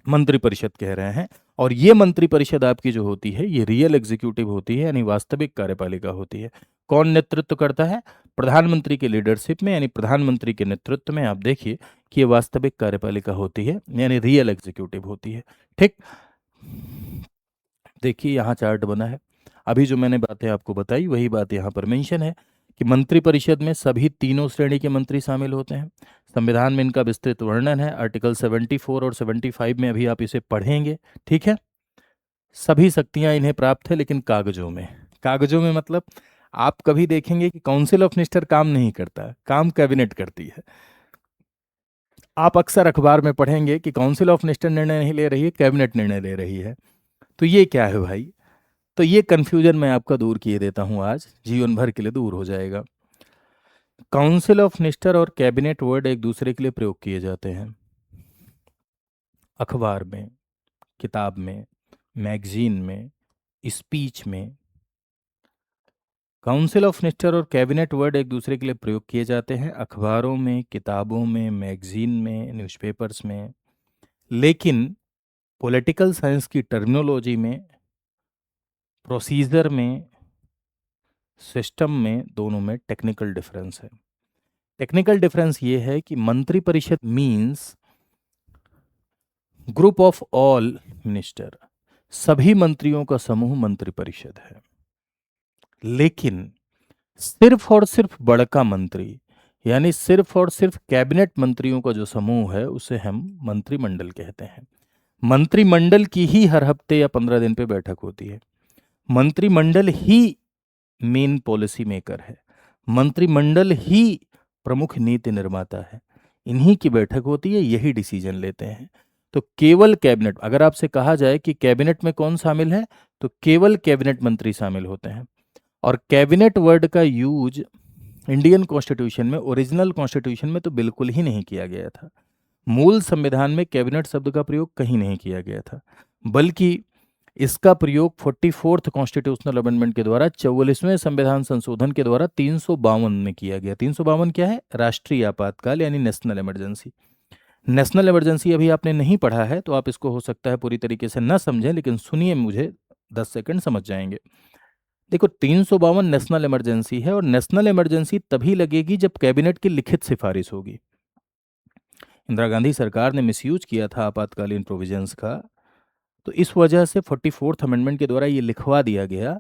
मंत्रिपरिषद कह रहे हैं। और ये मंत्रिपरिषद आपकी जो होती है ये रियल एग्जीक्यूटिव होती है, यानी वास्तविक कार्यपालिका होती है। कौन नेतृत्व करता है? प्रधानमंत्री की लीडरशिप में, यानी प्रधानमंत्री के नेतृत्व में। आप देखिए कि ये वास्तविक कार्यपालिका होती है, यानी रियल एग्जीक्यूटिव होती है, ठीक। देखिए यहाँ चार्ट बना है, अभी जो मैंने बातें आपको बताई वही बात यहाँ पर मेंशन है कि मंत्रिपरिषद में सभी तीनों श्रेणी के मंत्री शामिल होते हैं। संविधान में इनका विस्तृत वर्णन है, आर्टिकल 74 और 75 में, अभी आप इसे पढ़ेंगे, ठीक है। सभी शक्तियां इन्हें प्राप्त है, लेकिन कागजों में। कागजों में मतलब आप कभी देखेंगे कि काउंसिल ऑफ मिनिस्टर काम नहीं करता, काम कैबिनेट करती है। आप अक्सर अखबार में पढ़ेंगे कि काउंसिल ऑफ मिनिस्टर निर्णय नहीं ले रही है, कैबिनेट निर्णय ले रही है। तो ये क्या है भाई? तो ये कंफ्यूजन मैं आपका दूर किए देता हूं, आज जीवन भर के लिए दूर हो जाएगा। काउंसिल ऑफ मिनिस्टर और कैबिनेट वर्ड एक दूसरे के लिए प्रयोग किए जाते हैं, अखबार में, किताब में, मैगजीन में, स्पीच में। काउंसिल ऑफ मिनिस्टर और कैबिनेट वर्ड एक दूसरे के लिए प्रयोग किए जाते हैं अखबारों में, किताबों में, मैगजीन में, न्यूज़पेपर्स में। लेकिन पॉलिटिकल साइंस की टर्मिनोलॉजी में, प्रोसीजर में, सिस्टम में, दोनों में टेक्निकल डिफरेंस है। टेक्निकल डिफरेंस ये है कि मंत्रिपरिषद means group of all minister, सभी मंत्रियों का समूह मंत्रिपरिषद है। लेकिन सिर्फ और सिर्फ बड़का मंत्री, यानी सिर्फ और सिर्फ कैबिनेट मंत्रियों का जो समूह है उसे हम मंत्रिमंडल कहते हैं। मंत्रिमंडल की ही हर हफ्ते या 15 दिन पे बैठक होती है। मंत्रिमंडल ही मेन पॉलिसी मेकर है। मंत्रिमंडल ही प्रमुख नीति निर्माता है, इन्हीं की बैठक होती है, यही डिसीजन लेते हैं। तो केवल कैबिनेट, अगर आपसे कहा जाए कि कैबिनेट में कौन शामिल है, तो केवल कैबिनेट मंत्री शामिल होते हैं। और कैबिनेट वर्ड का यूज इंडियन कॉन्स्टिट्यूशन में, ओरिजिनल कॉन्स्टिट्यूशन में तो बिल्कुल ही नहीं किया गया था। मूल संविधान में कैबिनेट शब्द का प्रयोग कहीं नहीं किया गया था, बल्कि इसका प्रयोग 44th कॉन्स्टिट्यूशनल अमेंडमेंट के द्वारा 44वें संविधान संशोधन के द्वारा 352 में किया गया। 352 क्या है? राष्ट्रीय आपातकाल यानी नेशनल इमरजेंसी। नेशनल इमरजेंसी अभी आपने नहीं पढ़ा है तो आप इसको हो सकता है पूरी तरीके से न समझें, लेकिन सुनिए, मुझे 10 सेकंड समझ जाएंगे। देखो, 352 नेशनल इमरजेंसी है, और नेशनल इमरजेंसी तभी लगेगी जब कैबिनेट की लिखित सिफारिश होगी। इंदिरा गांधी सरकार ने मिसयूज किया था आपातकालीन प्रोविजंस का, तो इस वजह से 44th अमेंडमेंट के द्वारा ये लिखवा दिया गया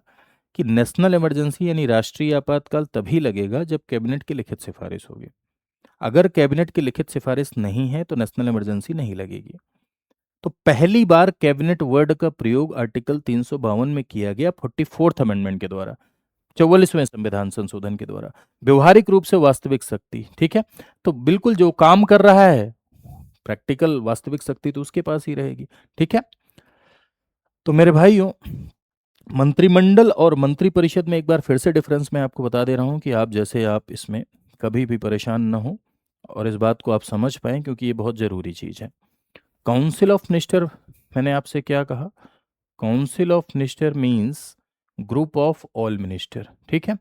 कि नेशनल इमरजेंसी यानी राष्ट्रीय आपातकाल तभी लगेगा जब कैबिनेट की लिखित सिफारिश होगी। अगर कैबिनेट की लिखित सिफारिश नहीं है तो नेशनल इमरजेंसी नहीं लगेगी। तो पहली बार कैबिनेट वर्ड का प्रयोग आर्टिकल 352 में किया गया 44th अमेंडमेंट के द्वारा, 44वें संविधान संशोधन के द्वारा। व्यवहारिक रूप से वास्तविक शक्ति, ठीक है, तो बिल्कुल जो काम कर रहा है प्रैक्टिकल वास्तविक शक्ति तो उसके पास ही रहेगी, ठीक है। तो मेरे भाइयों, मंत्रिमंडल और मंत्रिपरिषद में एक बार फिर से डिफरेंस मैं आपको बता दे रहा हूं कि आप इसमें कभी भी परेशान न हो और इस बात को आप समझ पाएं, क्योंकि ये बहुत ज़रूरी चीज़ है। काउंसिल ऑफ मिनिस्टर, मैंने आपसे क्या कहा? Council of minister means group of all minister, ठीक है।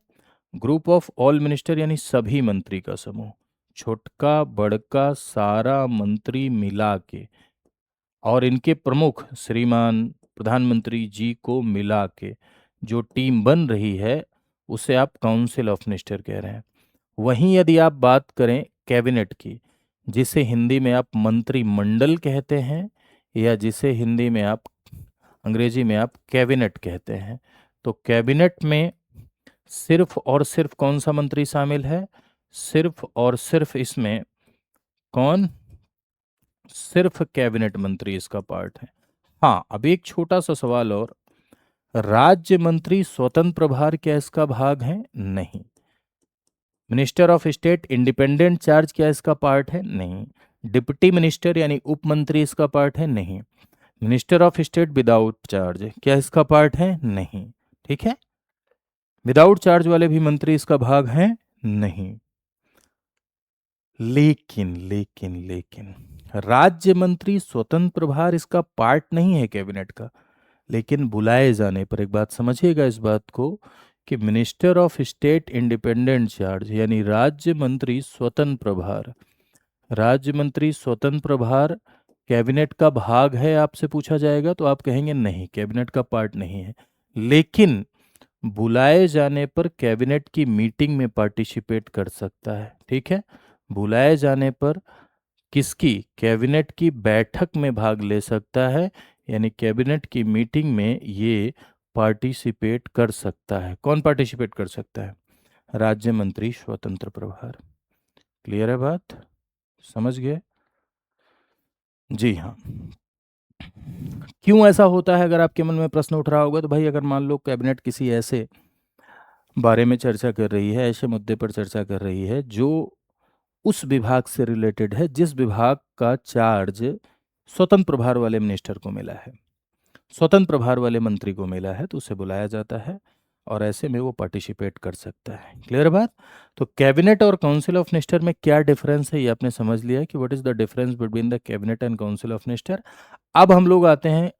ग्रुप ऑफ ऑल मिनिस्टर यानी सभी मंत्री का समूह, छोटका बड़का सारा मंत्री मिला के, और इनके प्रमुख श्रीमान प्रधानमंत्री जी को मिला के जो टीम बन रही है उसे आप काउंसिल ऑफ मिनिस्टर कह रहे हैं। वहीं यदि आप बात करें कैबिनेट की, जिसे हिंदी में आप मंत्रिमंडल कहते हैं या जिसे हिंदी में आप, अंग्रेजी में आप कैबिनेट कहते हैं, तो कैबिनेट में सिर्फ और सिर्फ कौन सा मंत्री शामिल है? सिर्फ और सिर्फ इसमें कौन? सिर्फ कैबिनेट मंत्री इसका पार्ट है। हाँ, अब एक छोटा सा सवाल और, राज्य मंत्री स्वतंत्र प्रभार क्या इसका भाग है? नहीं। Minister of state independent charge क्या इसका पार्ट है? नहीं। डिप्टी मिनिस्टर यानी उप मंत्री इसका पार्ट है? नहीं। Minister of state without charge क्या इसका पार्ट है? नहीं, ठीक है। विदाउट चार्ज वाले भी मंत्री इसका भाग हैं? नहीं। लेकिन लेकिन लेकिन राज्य मंत्री स्वतंत्र प्रभार इसका पार्ट नहीं है कैबिनेट का, लेकिन बुलाए जाने पर, एक बात समझिएगा इस बात को, कि minister of state independent charge यानी राज्य मंत्री स्वतंत्र प्रभार, राज्य मंत्री स्वतंत्र प्रभार कैबिनेट का भाग है, आपसे पूछा जाएगा तो आप कहेंगे नहीं, कैबिनेट का पार्ट नहीं है। लेकिन बुलाए जाने पर कैबिनेट की मीटिंग में पार्टिसिपेट कर सकता है, ठीक है। बुलाए जाने पर किसकी? कैबिनेट की बैठक में भाग ले सकता है, यानी कैबिनेट की मीटिंग में ये पार्टिसिपेट कर सकता है। कौन पार्टिसिपेट कर सकता है? राज्य मंत्री स्वतंत्र प्रभार। क्लियर है बात? समझ गए? जी हाँ। क्यों ऐसा होता है? अगर आपके मन में प्रश्न उठ रहा होगा तो भाई, अगर मान लो कैबिनेट किसी ऐसे बारे में चर्चा कर रही है, ऐसे मुद्दे पर चर्चा कर रही है जो उस विभाग से रिलेटेड है जिस विभाग का चार्ज स्वतंत्र प्रभार वाले मिनिस्टर को मिला है, स्वतंत्र प्रभार वाले मंत्री को मिला है, तो उसे बुलाया जाता है और ऐसे में वो पार्टिसिपेट कर सकता है। क्लियर बात? तो कैबिनेट और काउंसिल ऑफ मिनिस्टर में क्या डिफरेंस है ये आपने समझ लिया कि what is the difference between the cabinet and council of minister. अब हम लोग आते हैं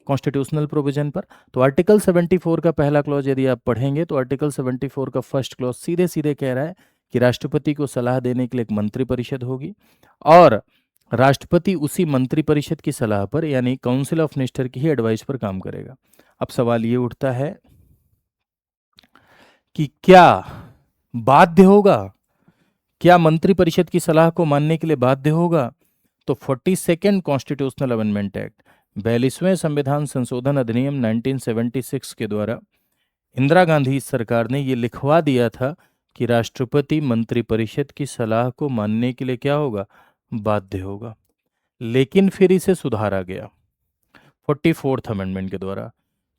कॉन्स्टिट्यूशनल प्रोविजन पर। तो आर्टिकल 74 का पहला क्लॉज यदि आप पढ़ेंगे तो आर्टिकल 74 का फर्स्ट क्लॉज सीधे सीधे कह रहा है कि राष्ट्रपति को सलाह देने के लिए एक मंत्रिपरिषद होगी और राष्ट्रपति उसी मंत्रिपरिषद की सलाह पर यानी काउंसिल ऑफ मिनिस्टर की ही एडवाइस पर काम करेगा। अब सवाल ये उठता है कि क्या बाध्य होगा, क्या मंत्रिपरिषद की सलाह को मानने के लिए बाध्य होगा? तो 42nd कॉन्स्टिट्यूशनल अमेंडमेंट एक्ट, 42वें संविधान संशोधन अधिनियम 1976 के द्वारा इंदिरा गांधी सरकार ने ये लिखवा दिया था कि राष्ट्रपति मंत्रिपरिषद की सलाह को मानने के लिए क्या होगा? बाध्य होगा। लेकिन फिर इसे सुधारा गया 44th अमेंडमेंट के द्वारा।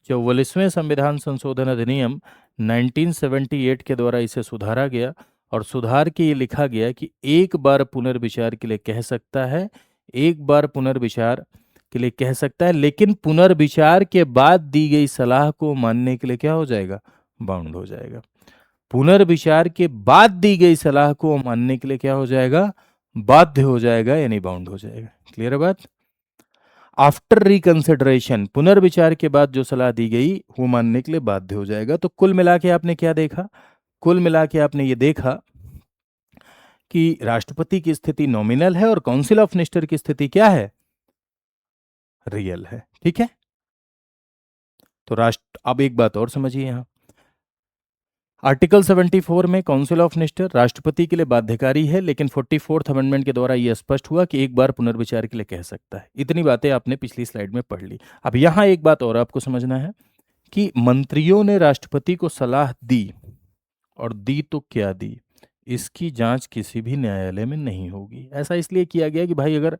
44वें संविधान संशोधन अधिनियम 1978 के द्वारा इसे सुधारा गया और सुधार के ये लिखा गया कि एक बार पुनर्विचार के लिए कह सकता है, एक बार पुनर्विचार के लिए कह सकता है, लेकिन पुनर्विचार के बाद दी गई सलाह को मानने के लिए क्या हो जाएगा, बाउंड हो जाएगा। पुनर्विचार के बाद दी गई सलाह को मानने के लिए क्या हो जाएगा, बाध्य हो जाएगा, यानी बाउंड हो जाएगा। क्लियर है बात? आफ्टर रिकंसिडरेशन, पुनर्विचार के बाद जो सलाह दी गई वो मानने के लिए बाध्य हो जाएगा। तो कुल मिला के आपने क्या देखा, कुल मिला के आपने ये देखा कि राष्ट्रपति की स्थिति नॉमिनल है और काउंसिल ऑफ मिनिस्टर की स्थिति क्या है, रियल है। ठीक है, तो राष्ट्र, अब एक बात और समझिए यहां, आर्टिकल 74 में काउंसिल ऑफ मिनिस्टर राष्ट्रपति के लिए बाध्यकारी है, लेकिन 44th अमेंडमेंट के द्वारा यह स्पष्ट हुआ कि एक बार पुनर्विचार के लिए कह सकता है। इतनी बातें आपने पिछली स्लाइड में पढ़ ली। अब यहां एक बात और आपको समझना है कि मंत्रियों ने राष्ट्रपति को सलाह दी, और दी तो क्या दी, इसकी जांच किसी भी न्यायालय में नहीं होगी। ऐसा इसलिए किया गया कि भाई अगर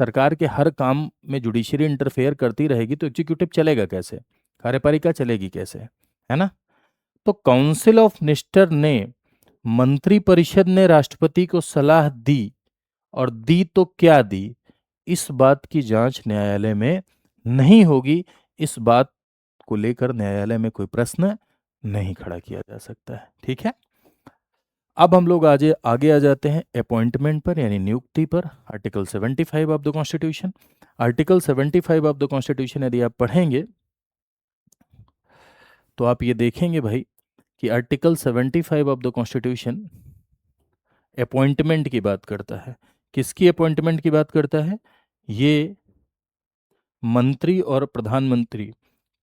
सरकार के हर काम में जुडिशरी इंटरफेयर करती रहेगी तो एग्जीक्यूटिव चलेगा कैसे, कार्यपालिका चलेगी कैसे, है ना। तो काउंसिल ऑफ मिनिस्टर ने, मंत्रिपरिषद ने राष्ट्रपति को सलाह दी, और दी तो क्या दी, इस बात की जांच न्यायालय में नहीं होगी। इस बात को लेकर न्यायालय में कोई प्रश्न नहीं खड़ा किया जा सकता है। ठीक है, अब हम लोग आगे आगे आ जाते हैं अपॉइंटमेंट पर, यानी नियुक्ति पर। Article 75 of the constitution, article 75 of the constitution यदि आप पढ़ेंगे तो आप ये देखेंगे भाई कि article 75 of the constitution appointment की बात करता है। किसकी अपॉइंटमेंट की बात करता है, ये मंत्री और प्रधानमंत्री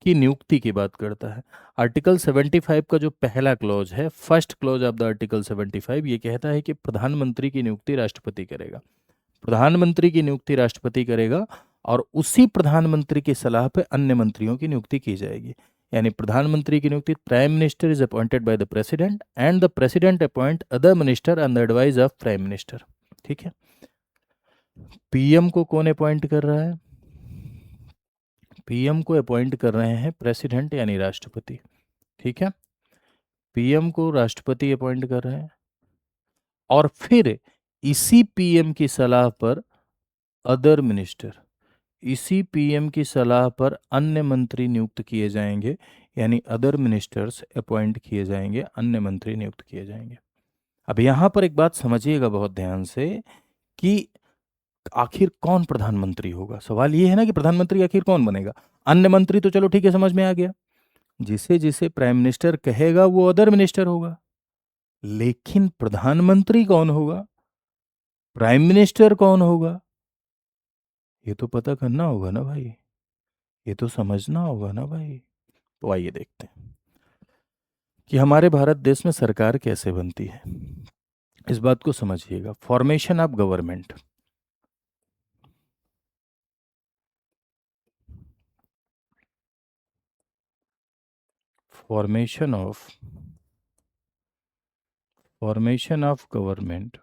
की नियुक्ति की बात करता है। आर्टिकल 75 का जो पहला क्लॉज है, first clause of the article 75, ये कहता है कि प्रधानमंत्री की नियुक्ति राष्ट्रपति करेगा, प्रधानमंत्री की नियुक्ति राष्ट्रपति करेगा, और उसी प्रधानमंत्री की सलाह पे अन्य मंत्रियों की नियुक्ति की जाएगी। यानी प्रधानमंत्री की नियुक्ति, prime minister is appointed by the president and the president appoint other minister on the advice of prime minister. ठीक है, पीएम को कौन अपॉइंट कर रहा है, पीएम को अपॉइंट कर रहे हैं प्रेसिडेंट यानी राष्ट्रपति। ठीक है, पीएम को राष्ट्रपति अपॉइंट कर रहे हैं, और फिर इसी पीएम की सलाह पर अदर मिनिस्टर, इसी पीएम की सलाह पर अन्य मंत्री नियुक्त किए जाएंगे, यानी अदर मिनिस्टर्स अपॉइंट किए जाएंगे, अन्य मंत्री नियुक्त किए जाएंगे। अब यहां पर एक बात समझिएगा बहुत ध्यान से कि आखिर कौन प्रधानमंत्री होगा। सवाल ये है ना कि प्रधानमंत्री आखिर कौन बनेगा। अन्य मंत्री तो चलो ठीक है, समझ में आ गया, जिसे जिसे प्राइम मिनिस्टर कहेगा वो अदर मिनिस्टर होगा, लेकिन प्रधानमंत्री कौन होगा, प्राइम मिनिस्टर कौन होगा, ये तो पता करना होगा ना भाई, ये तो समझना होगा ना भाई। तो आइए देखते हैं कि हमारे भारत देश में सरकार कैसे बनती है। इस बात को समझिएगा, formation of government, formation of government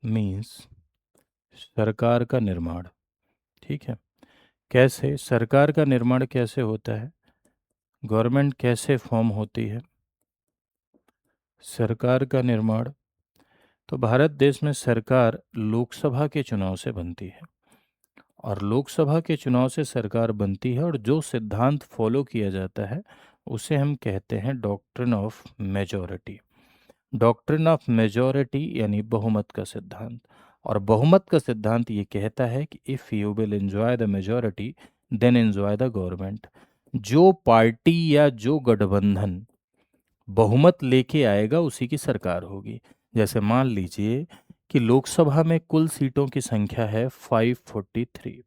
means सरकार का निर्माण। ठीक है, कैसे सरकार का निर्माण कैसे होता है, गवर्नमेंट कैसे फॉर्म होती है, सरकार का निर्माण। तो भारत देश में सरकार लोकसभा के चुनाव से बनती है, और लोकसभा के चुनाव से सरकार बनती है, और जो सिद्धांत फॉलो किया जाता है उसे हम कहते हैं doctrine of majority. Doctrine of majority यानी बहुमत का सिद्धांत। और बहुमत का सिद्धांत ये कहता है कि if you will enjoy the majority then enjoy the government. जो पार्टी या जो गठबंधन बहुमत लेके आएगा उसी की सरकार होगी। जैसे मान लीजिए कि लोकसभा में कुल सीटों की संख्या है 543।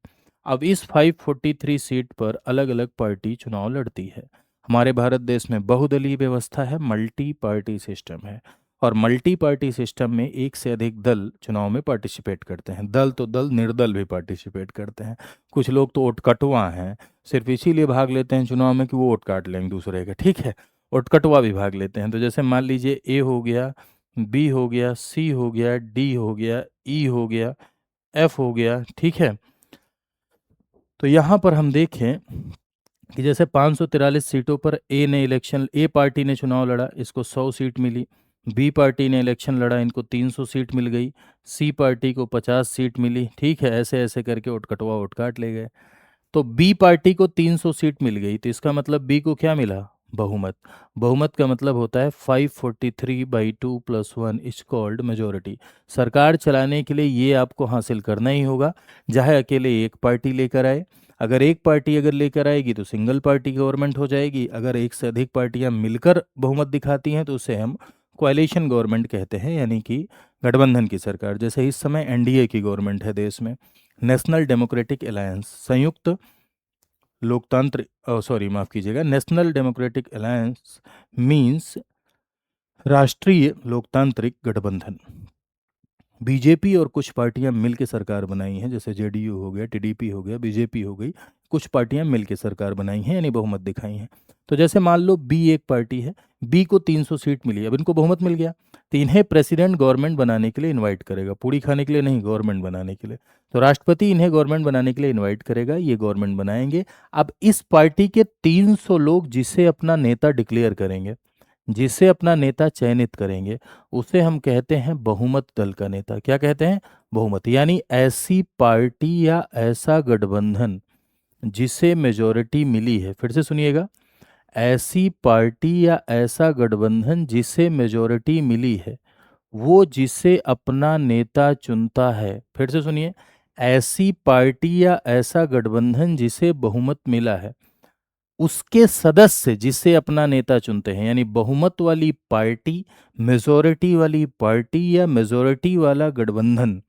अब इस 543 सीट पर अलग अलग पार्टी चुनाव लड़ती है। हमारे भारत देश में बहुदलीय व्यवस्था है, मल्टी पार्टी सिस्टम है, और मल्टी पार्टी सिस्टम में एक से अधिक दल चुनाव में पार्टिसिपेट करते हैं। दल तो दल, निर्दल भी पार्टिसिपेट करते हैं। कुछ लोग तो ओटकटवा हैं, सिर्फ इसीलिए भाग लेते हैं चुनाव में कि वो वोट काट लेंगे दूसरे के। ठीक है, उटकटवा भी भाग लेते हैं। तो जैसे मान लीजिए ए हो गया, बी हो गया, सी हो गया, डी हो गया, ई हो गया, एफ हो गया, ठीक है। तो यहाँ पर हम देखें कि जैसे 543 सीटों पर ए पार्टी ने चुनाव लड़ा, इसको 100 सीट मिली। बी पार्टी ने इलेक्शन लड़ा, इनको 300 सीट मिल गई। सी पार्टी को 50 सीट मिली, ठीक है। ऐसे ऐसे करके उठकटवा उठकाट ले गए। तो बी पार्टी को 300 सीट मिल गई, तो इसका मतलब बी को क्या मिला? बहुमत। बहुमत का मतलब होता है 543/2 + 1 इज कॉल्ड मेजोरिटी। सरकार चलाने के लिए ये आपको हासिल करना ही होगा, चाहे अकेले एक पार्टी लेकर आए। अगर एक पार्टी अगर लेकर आएगी तो सिंगल पार्टी गवर्नमेंट हो जाएगी। अगर एक से अधिक पार्टियां मिलकर बहुमत दिखाती हैं तो उसे हम कोalition गवर्नमेंट कहते हैं, यानी कि गठबंधन की सरकार। जैसे इस समय एनडीए की गवर्नमेंट है देश में, नेशनल डेमोक्रेटिक अलायंस, संयुक्त लोकतंत्र, सॉरी माफ कीजिएगा, नेशनल डेमोक्रेटिक अलायंस मीन्स राष्ट्रीय लोकतांत्रिक गठबंधन। बीजेपी और कुछ पार्टियां मिलकर सरकार बनाई हैं, जैसे जेडीयू हो गया, टीडीपी हो गया, बीजेपी हो गई। कुछ पार्टियां मिलकर सरकार बनाई हैं, यानी बहुमत दिखाई हैं। तो जैसे मान लो बी एक पार्टी है, बी को 300 सीट मिली, अब इनको बहुमत मिल गया, तो इन्हें प्रेसिडेंट गवर्नमेंट बनाने के लिए इनवाइट करेगा, पूड़ी खाने के लिए नहीं, गवर्नमेंट बनाने के लिए। तो राष्ट्रपति इन्हें गवर्नमेंट बनाने के लिए इनवाइट करेगा, ये गवर्नमेंट बनाएंगे। अब इस पार्टी के 300 लोग जिसे अपना नेता डिक्लेयर करेंगे, जिसे अपना नेता चयनित करेंगे, उसे हम कहते हैं बहुमत दल का नेता। क्या कहते हैं? बहुमत। यानी ऐसी पार्टी या ऐसा गठबंधन जिसे मेजोरिटी मिली है, फिर से सुनिएगा, ऐसी पार्टी या ऐसा गठबंधन जिसे मेजोरिटी मिली है, वो जिसे अपना नेता चुनता है। फिर से सुनिए, ऐसी पार्टी या ऐसा गठबंधन जिसे बहुमत मिला है, उसके सदस्य जिसे अपना नेता चुनते हैं। यानी बहुमत वाली पार्टी, मेजोरिटी वाली पार्टी या मेजोरिटी वाला गठबंधन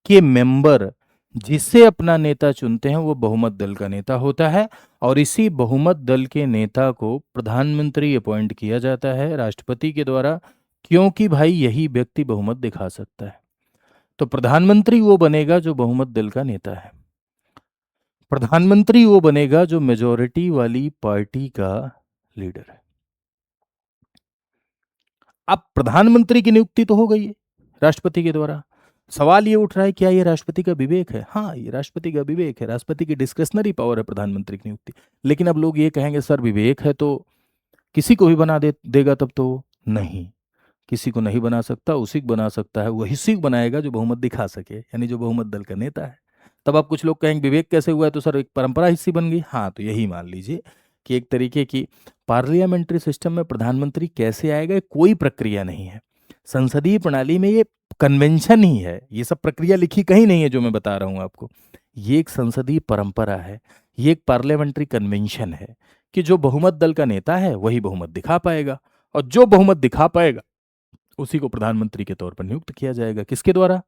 के मेंबर जिसे अपना नेता चुनते हैं, वो बहुमत दल का नेता होता है। और इसी बहुमत दल के नेता को प्रधानमंत्री अपॉइंट किया जाता है राष्ट्रपति के द्वारा, क्योंकि भाई यही व्यक्ति बहुमत दिखा सकता है। तो प्रधानमंत्री वो बनेगा जो बहुमत दल का नेता है। प्रधानमंत्री वो बनेगा जो मेजोरिटी वाली पार्टी का लीडर है। अब प्रधानमंत्री की नियुक्ति तो हो गई है राष्ट्रपति के द्वारा। सवाल ये उठ रहा है, क्या ये राष्ट्रपति का विवेक है? हाँ, ये राष्ट्रपति का विवेक है, राष्ट्रपति की डिस्क्रिशनरी पावर है प्रधानमंत्री की नियुक्ति। लेकिन अब लोग ये कहेंगे सर विवेक है तो किसी को भी बना देगा, तब तो नहीं, किसी को नहीं बना सकता, उसी को बना सकता है, वही उसी को बनाएगा जो बहुमत दिखा सके, यानी जो बहुमत दल का नेता है। तब आप कुछ लोग कहेंगे विवेक कैसे हुआ है? तो सर एक परंपरा हिस्सी बन गई। हाँ, तो यही मान लीजिए कि एक तरीके की पार्लियामेंट्री सिस्टम में प्रधानमंत्री कैसे आएगा, कोई प्रक्रिया नहीं है। संसदीय प्रणाली में ये कन्वेंशन ही है, ये सब प्रक्रिया लिखी कहीं नहीं है जो मैं बता रहा हूँ आपको। ये एक संसदीय परंपरा है, ये एक पार्लियामेंट्री कन्वेंशन है कि जो बहुमत दल का नेता है वही बहुमत दिखा पाएगा, और जो बहुमत दिखा पाएगा उसी को प्रधानमंत्री के तौर पर नियुक्त किया जाएगा। किसके द्वारा?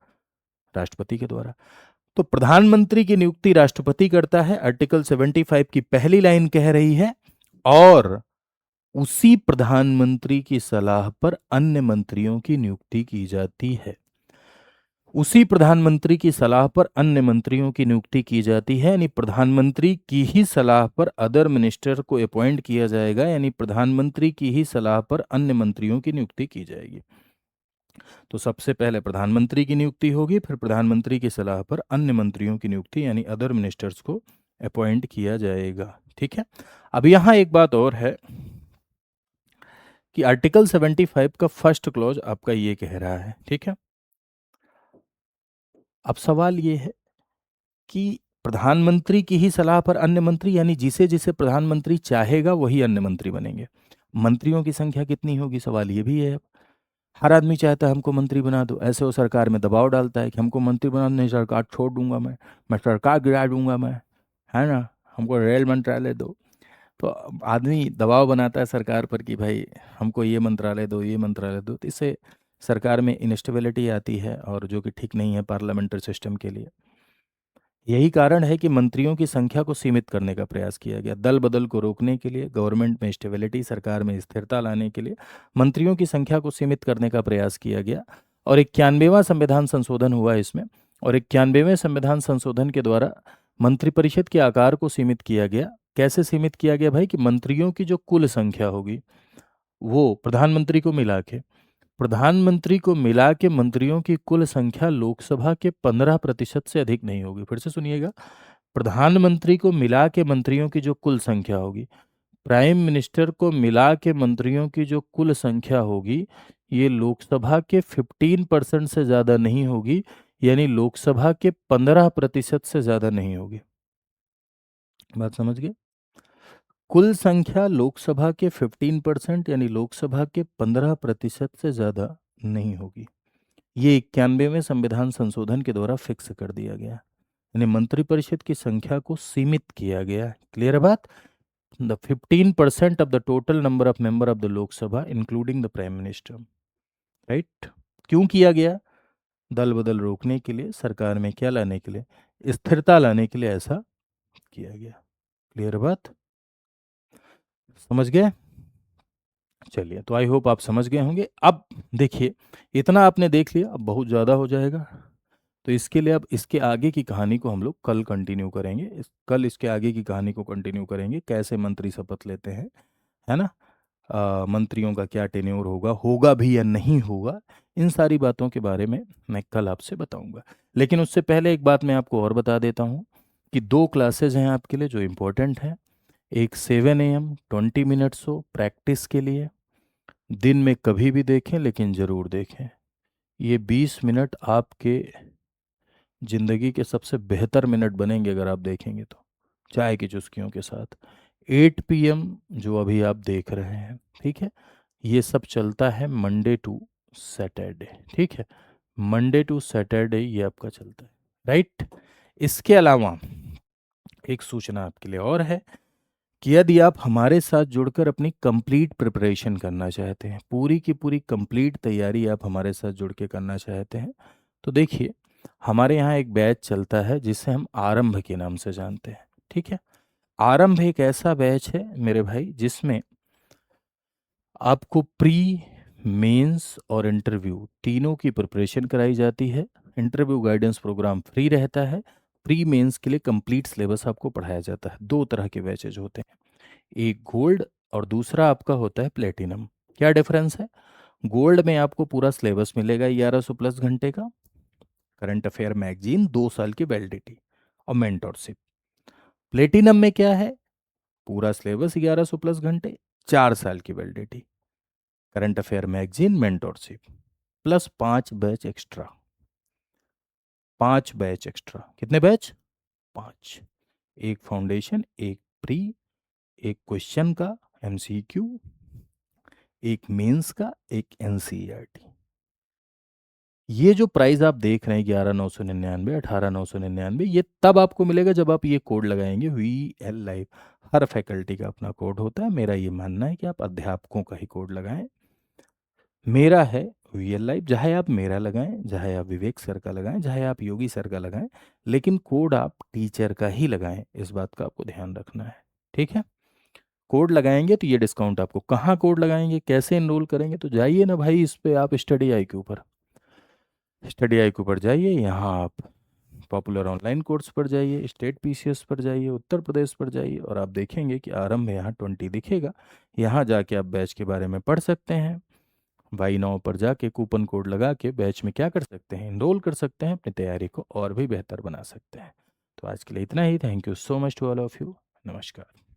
राष्ट्रपति के द्वारा। तो प्रधानमंत्री की नियुक्ति राष्ट्रपति करता है, आर्टिकल 75 की पहली लाइन कह रही है। और उसी प्रधानमंत्री की सलाह पर अन्य मंत्रियों की नियुक्ति की जाती है। उसी प्रधानमंत्री की सलाह पर अन्य मंत्रियों की नियुक्ति की जाती है, यानी प्रधानमंत्री की ही सलाह पर अदर मिनिस्टर को अपॉइंट किया जाएगा, यानी प्रधानमंत्री की ही सलाह पर अन्य मंत्रियों की नियुक्ति की जाएगी। तो सबसे पहले प्रधानमंत्री की नियुक्ति होगी, फिर प्रधानमंत्री की सलाह पर अन्य मंत्रियों की नियुक्ति यानी अदर मिनिस्टर्स को अपॉइंट किया जाएगा। ठीक है। अब यहाँ एक बात और है कि आर्टिकल 75 का फर्स्ट क्लॉज आपका ये कह रहा है, ठीक है। अब सवाल ये है कि प्रधानमंत्री की ही सलाह पर अन्य मंत्री, यानी जिसे जिसे प्रधानमंत्री चाहेगा वही अन्य मंत्री बनेंगे। मंत्रियों की संख्या कितनी होगी, सवाल ये भी है। हर आदमी चाहता है हमको मंत्री बना दो, ऐसे वो सरकार में दबाव डालता है कि हमको मंत्री बना दो, नहीं सरकार छोड़ दूंगा, मैं सरकार गिरा दूंगा, मैं, है ना, हमको रेल मंत्रालय दो। तो आदमी दबाव बनाता है सरकार पर कि भाई हमको ये मंत्रालय दो, ये मंत्रालय दो। तो इससे सरकार में इनस्टेबिलिटी आती है, और जो कि ठीक नहीं है पार्लियामेंट्री सिस्टम के लिए। यही कारण है कि मंत्रियों की संख्या को सीमित करने का प्रयास किया गया। दल बदल को रोकने के लिए, गवर्नमेंट में स्टेबिलिटी, सरकार में स्थिरता लाने के लिए मंत्रियों की संख्या को सीमित करने का प्रयास किया गया। और 91वां संविधान संशोधन हुआ इसमें, और 91वें संविधान संशोधन के द्वारा मंत्रिपरिषद के आकार को सीमित किया गया। कैसे सीमित किया गया भाई? कि मंत्रियों की जो कुल संख्या होगी वो प्रधानमंत्री को मिला के प्रधानमंत्री को मिला के मंत्रियों की कुल संख्या लोकसभा के 15% से अधिक नहीं होगी। फिर से सुनिएगा, प्रधानमंत्री को मिला के मंत्रियों की जो कुल संख्या होगी, प्राइम मिनिस्टर को मिला के मंत्रियों की जो कुल संख्या होगी, ये लोकसभा के 15% से ज़्यादा नहीं होगी, यानी लोकसभा के 15% से ज़्यादा नहीं होगी। बात समझ गए? कुल संख्या लोकसभा के 15% यानी लोकसभा के 15% से ज़्यादा नहीं होगी। ये 91वें संविधान संशोधन के द्वारा फिक्स कर दिया गया, यानी मंत्रिपरिषद की संख्या को सीमित किया गया है। क्लियर है बात? The 15% of the total number of member of the Lok Sabha including the prime minister. Right? क्यों किया गया? दल बदल रोकने के लिए, सरकार में क्या लाने के लिए? स्थिरता लाने के लिए ऐसा किया गया। क्लियर बात? समझ गए? चलिए, तो आई होप आप समझ गए होंगे। अब देखिए, इतना आपने देख लिया, अब बहुत ज़्यादा हो जाएगा, तो इसके लिए अब इसके आगे की कहानी को हम लोग कल कंटिन्यू करेंगे। कल इसके आगे की कहानी को कंटिन्यू करेंगे, कैसे मंत्री शपथ लेते हैं, है ना? मंत्रियों का क्या टेन्योर होगा, होगा भी या नहीं होगा, इन सारी बातों के बारे में मैं कल आपसे बताऊंगा। लेकिन उससे पहले एक बात मैं आपको और बता देता हूँ कि 2 क्लासेज हैं आपके लिए जो इम्पोर्टेंट हैं। एक 7 AM 20 मिनट्स हो प्रैक्टिस के लिए, दिन में कभी भी देखें लेकिन ज़रूर देखें। ये 20 मिनट आपके ज़िंदगी के सबसे बेहतर मिनट बनेंगे अगर आप देखेंगे तो, चाय की चुस्कियों के साथ। 8 PM जो अभी आप देख रहे हैं, ठीक है, ये सब चलता है मंडे टू सैटरडे। ठीक है, मंडे टू सैटरडे ये आपका चलता है। राइट? इसके अलावा एक सूचना आपके लिए और है कि यदि आप हमारे साथ जुड़कर अपनी कंप्लीट प्रिपरेशन करना चाहते हैं, पूरी की पूरी कंप्लीट तैयारी आप हमारे साथ जुड़ के करना चाहते हैं, तो देखिए, हमारे यहाँ एक बैच चलता है जिसे हम आरंभ के नाम से जानते हैं। ठीक है, आरंभ एक ऐसा बैच है मेरे भाई जिसमें आपको प्री, मेंस और इंटरव्यू तीनों की प्रिपरेशन कराई जाती है। इंटरव्यू गाइडेंस प्रोग्राम फ्री रहता है। प्री मेंस के लिए कंप्लीट सिलेबस आपको पढ़ाया जाता है। 2 तरह के बैचेज होते हैं, एक गोल्ड और दूसरा आपका होता है प्लेटिनम। क्या डिफरेंस है? गोल्ड में आपको पूरा सिलेबस मिलेगा 1100 प्लस घंटे का, करंट अफेयर मैगजीन 2 साल की वैलिडिटी और मेंटोरशिप। प्लेटिनम में क्या है? पूरा सिलेबस 1100 प्लस घंटे, 4 साल की validity, current affair magazine, mentorship, plus 5 batch extra. 5 batch extra. कितने बैच? 5। एक फाउंडेशन, एक प्री, एक क्वेश्चन का एमसीक्यू, एक मेंस का, एक एनसीईआरटी। ये जो प्राइस आप देख रहे हैं 11,999, 18,999, ये तब आपको मिलेगा जब आप ये कोड लगाएंगे VL Live। हर फैकल्टी का अपना कोड होता है। मेरा ये मानना है कि आप अध्यापकों का ही कोड लगाएं। मेरा है VL Live, चाहे आप मेरा लगाएं, चाहे आप विवेक सर का लगाएं, चाहे आप योगी सर का लगाएं, लेकिन कोड आप टीचर का ही लगाएं। इस बात का आपको ध्यान रखना है। ठीक है, कोड लगाएंगे तो ये डिस्काउंट आपको। कहाँ कोड लगाएंगे, कैसे एनरोल करेंगे? तो जाइए ना भाई इस पे, आप स्टडी IQ पर, स्टडी IQ पर जाइए, यहाँ आप पॉपुलर ऑनलाइन कोर्स पर जाइए, स्टेट PCS पर जाइए, उत्तर प्रदेश पर जाइए, और आप देखेंगे कि आरंभ में यहाँ 20 दिखेगा। यहाँ जाके आप बैच के बारे में पढ़ सकते हैं। बाई नाउ पर जाके कूपन कोड लगा के बैच में क्या कर सकते हैं, एनरोल कर सकते हैं, अपनी तैयारी को और भी बेहतर बना सकते हैं। तो आज के लिए इतना ही। Thank you so much to all of you. नमस्कार।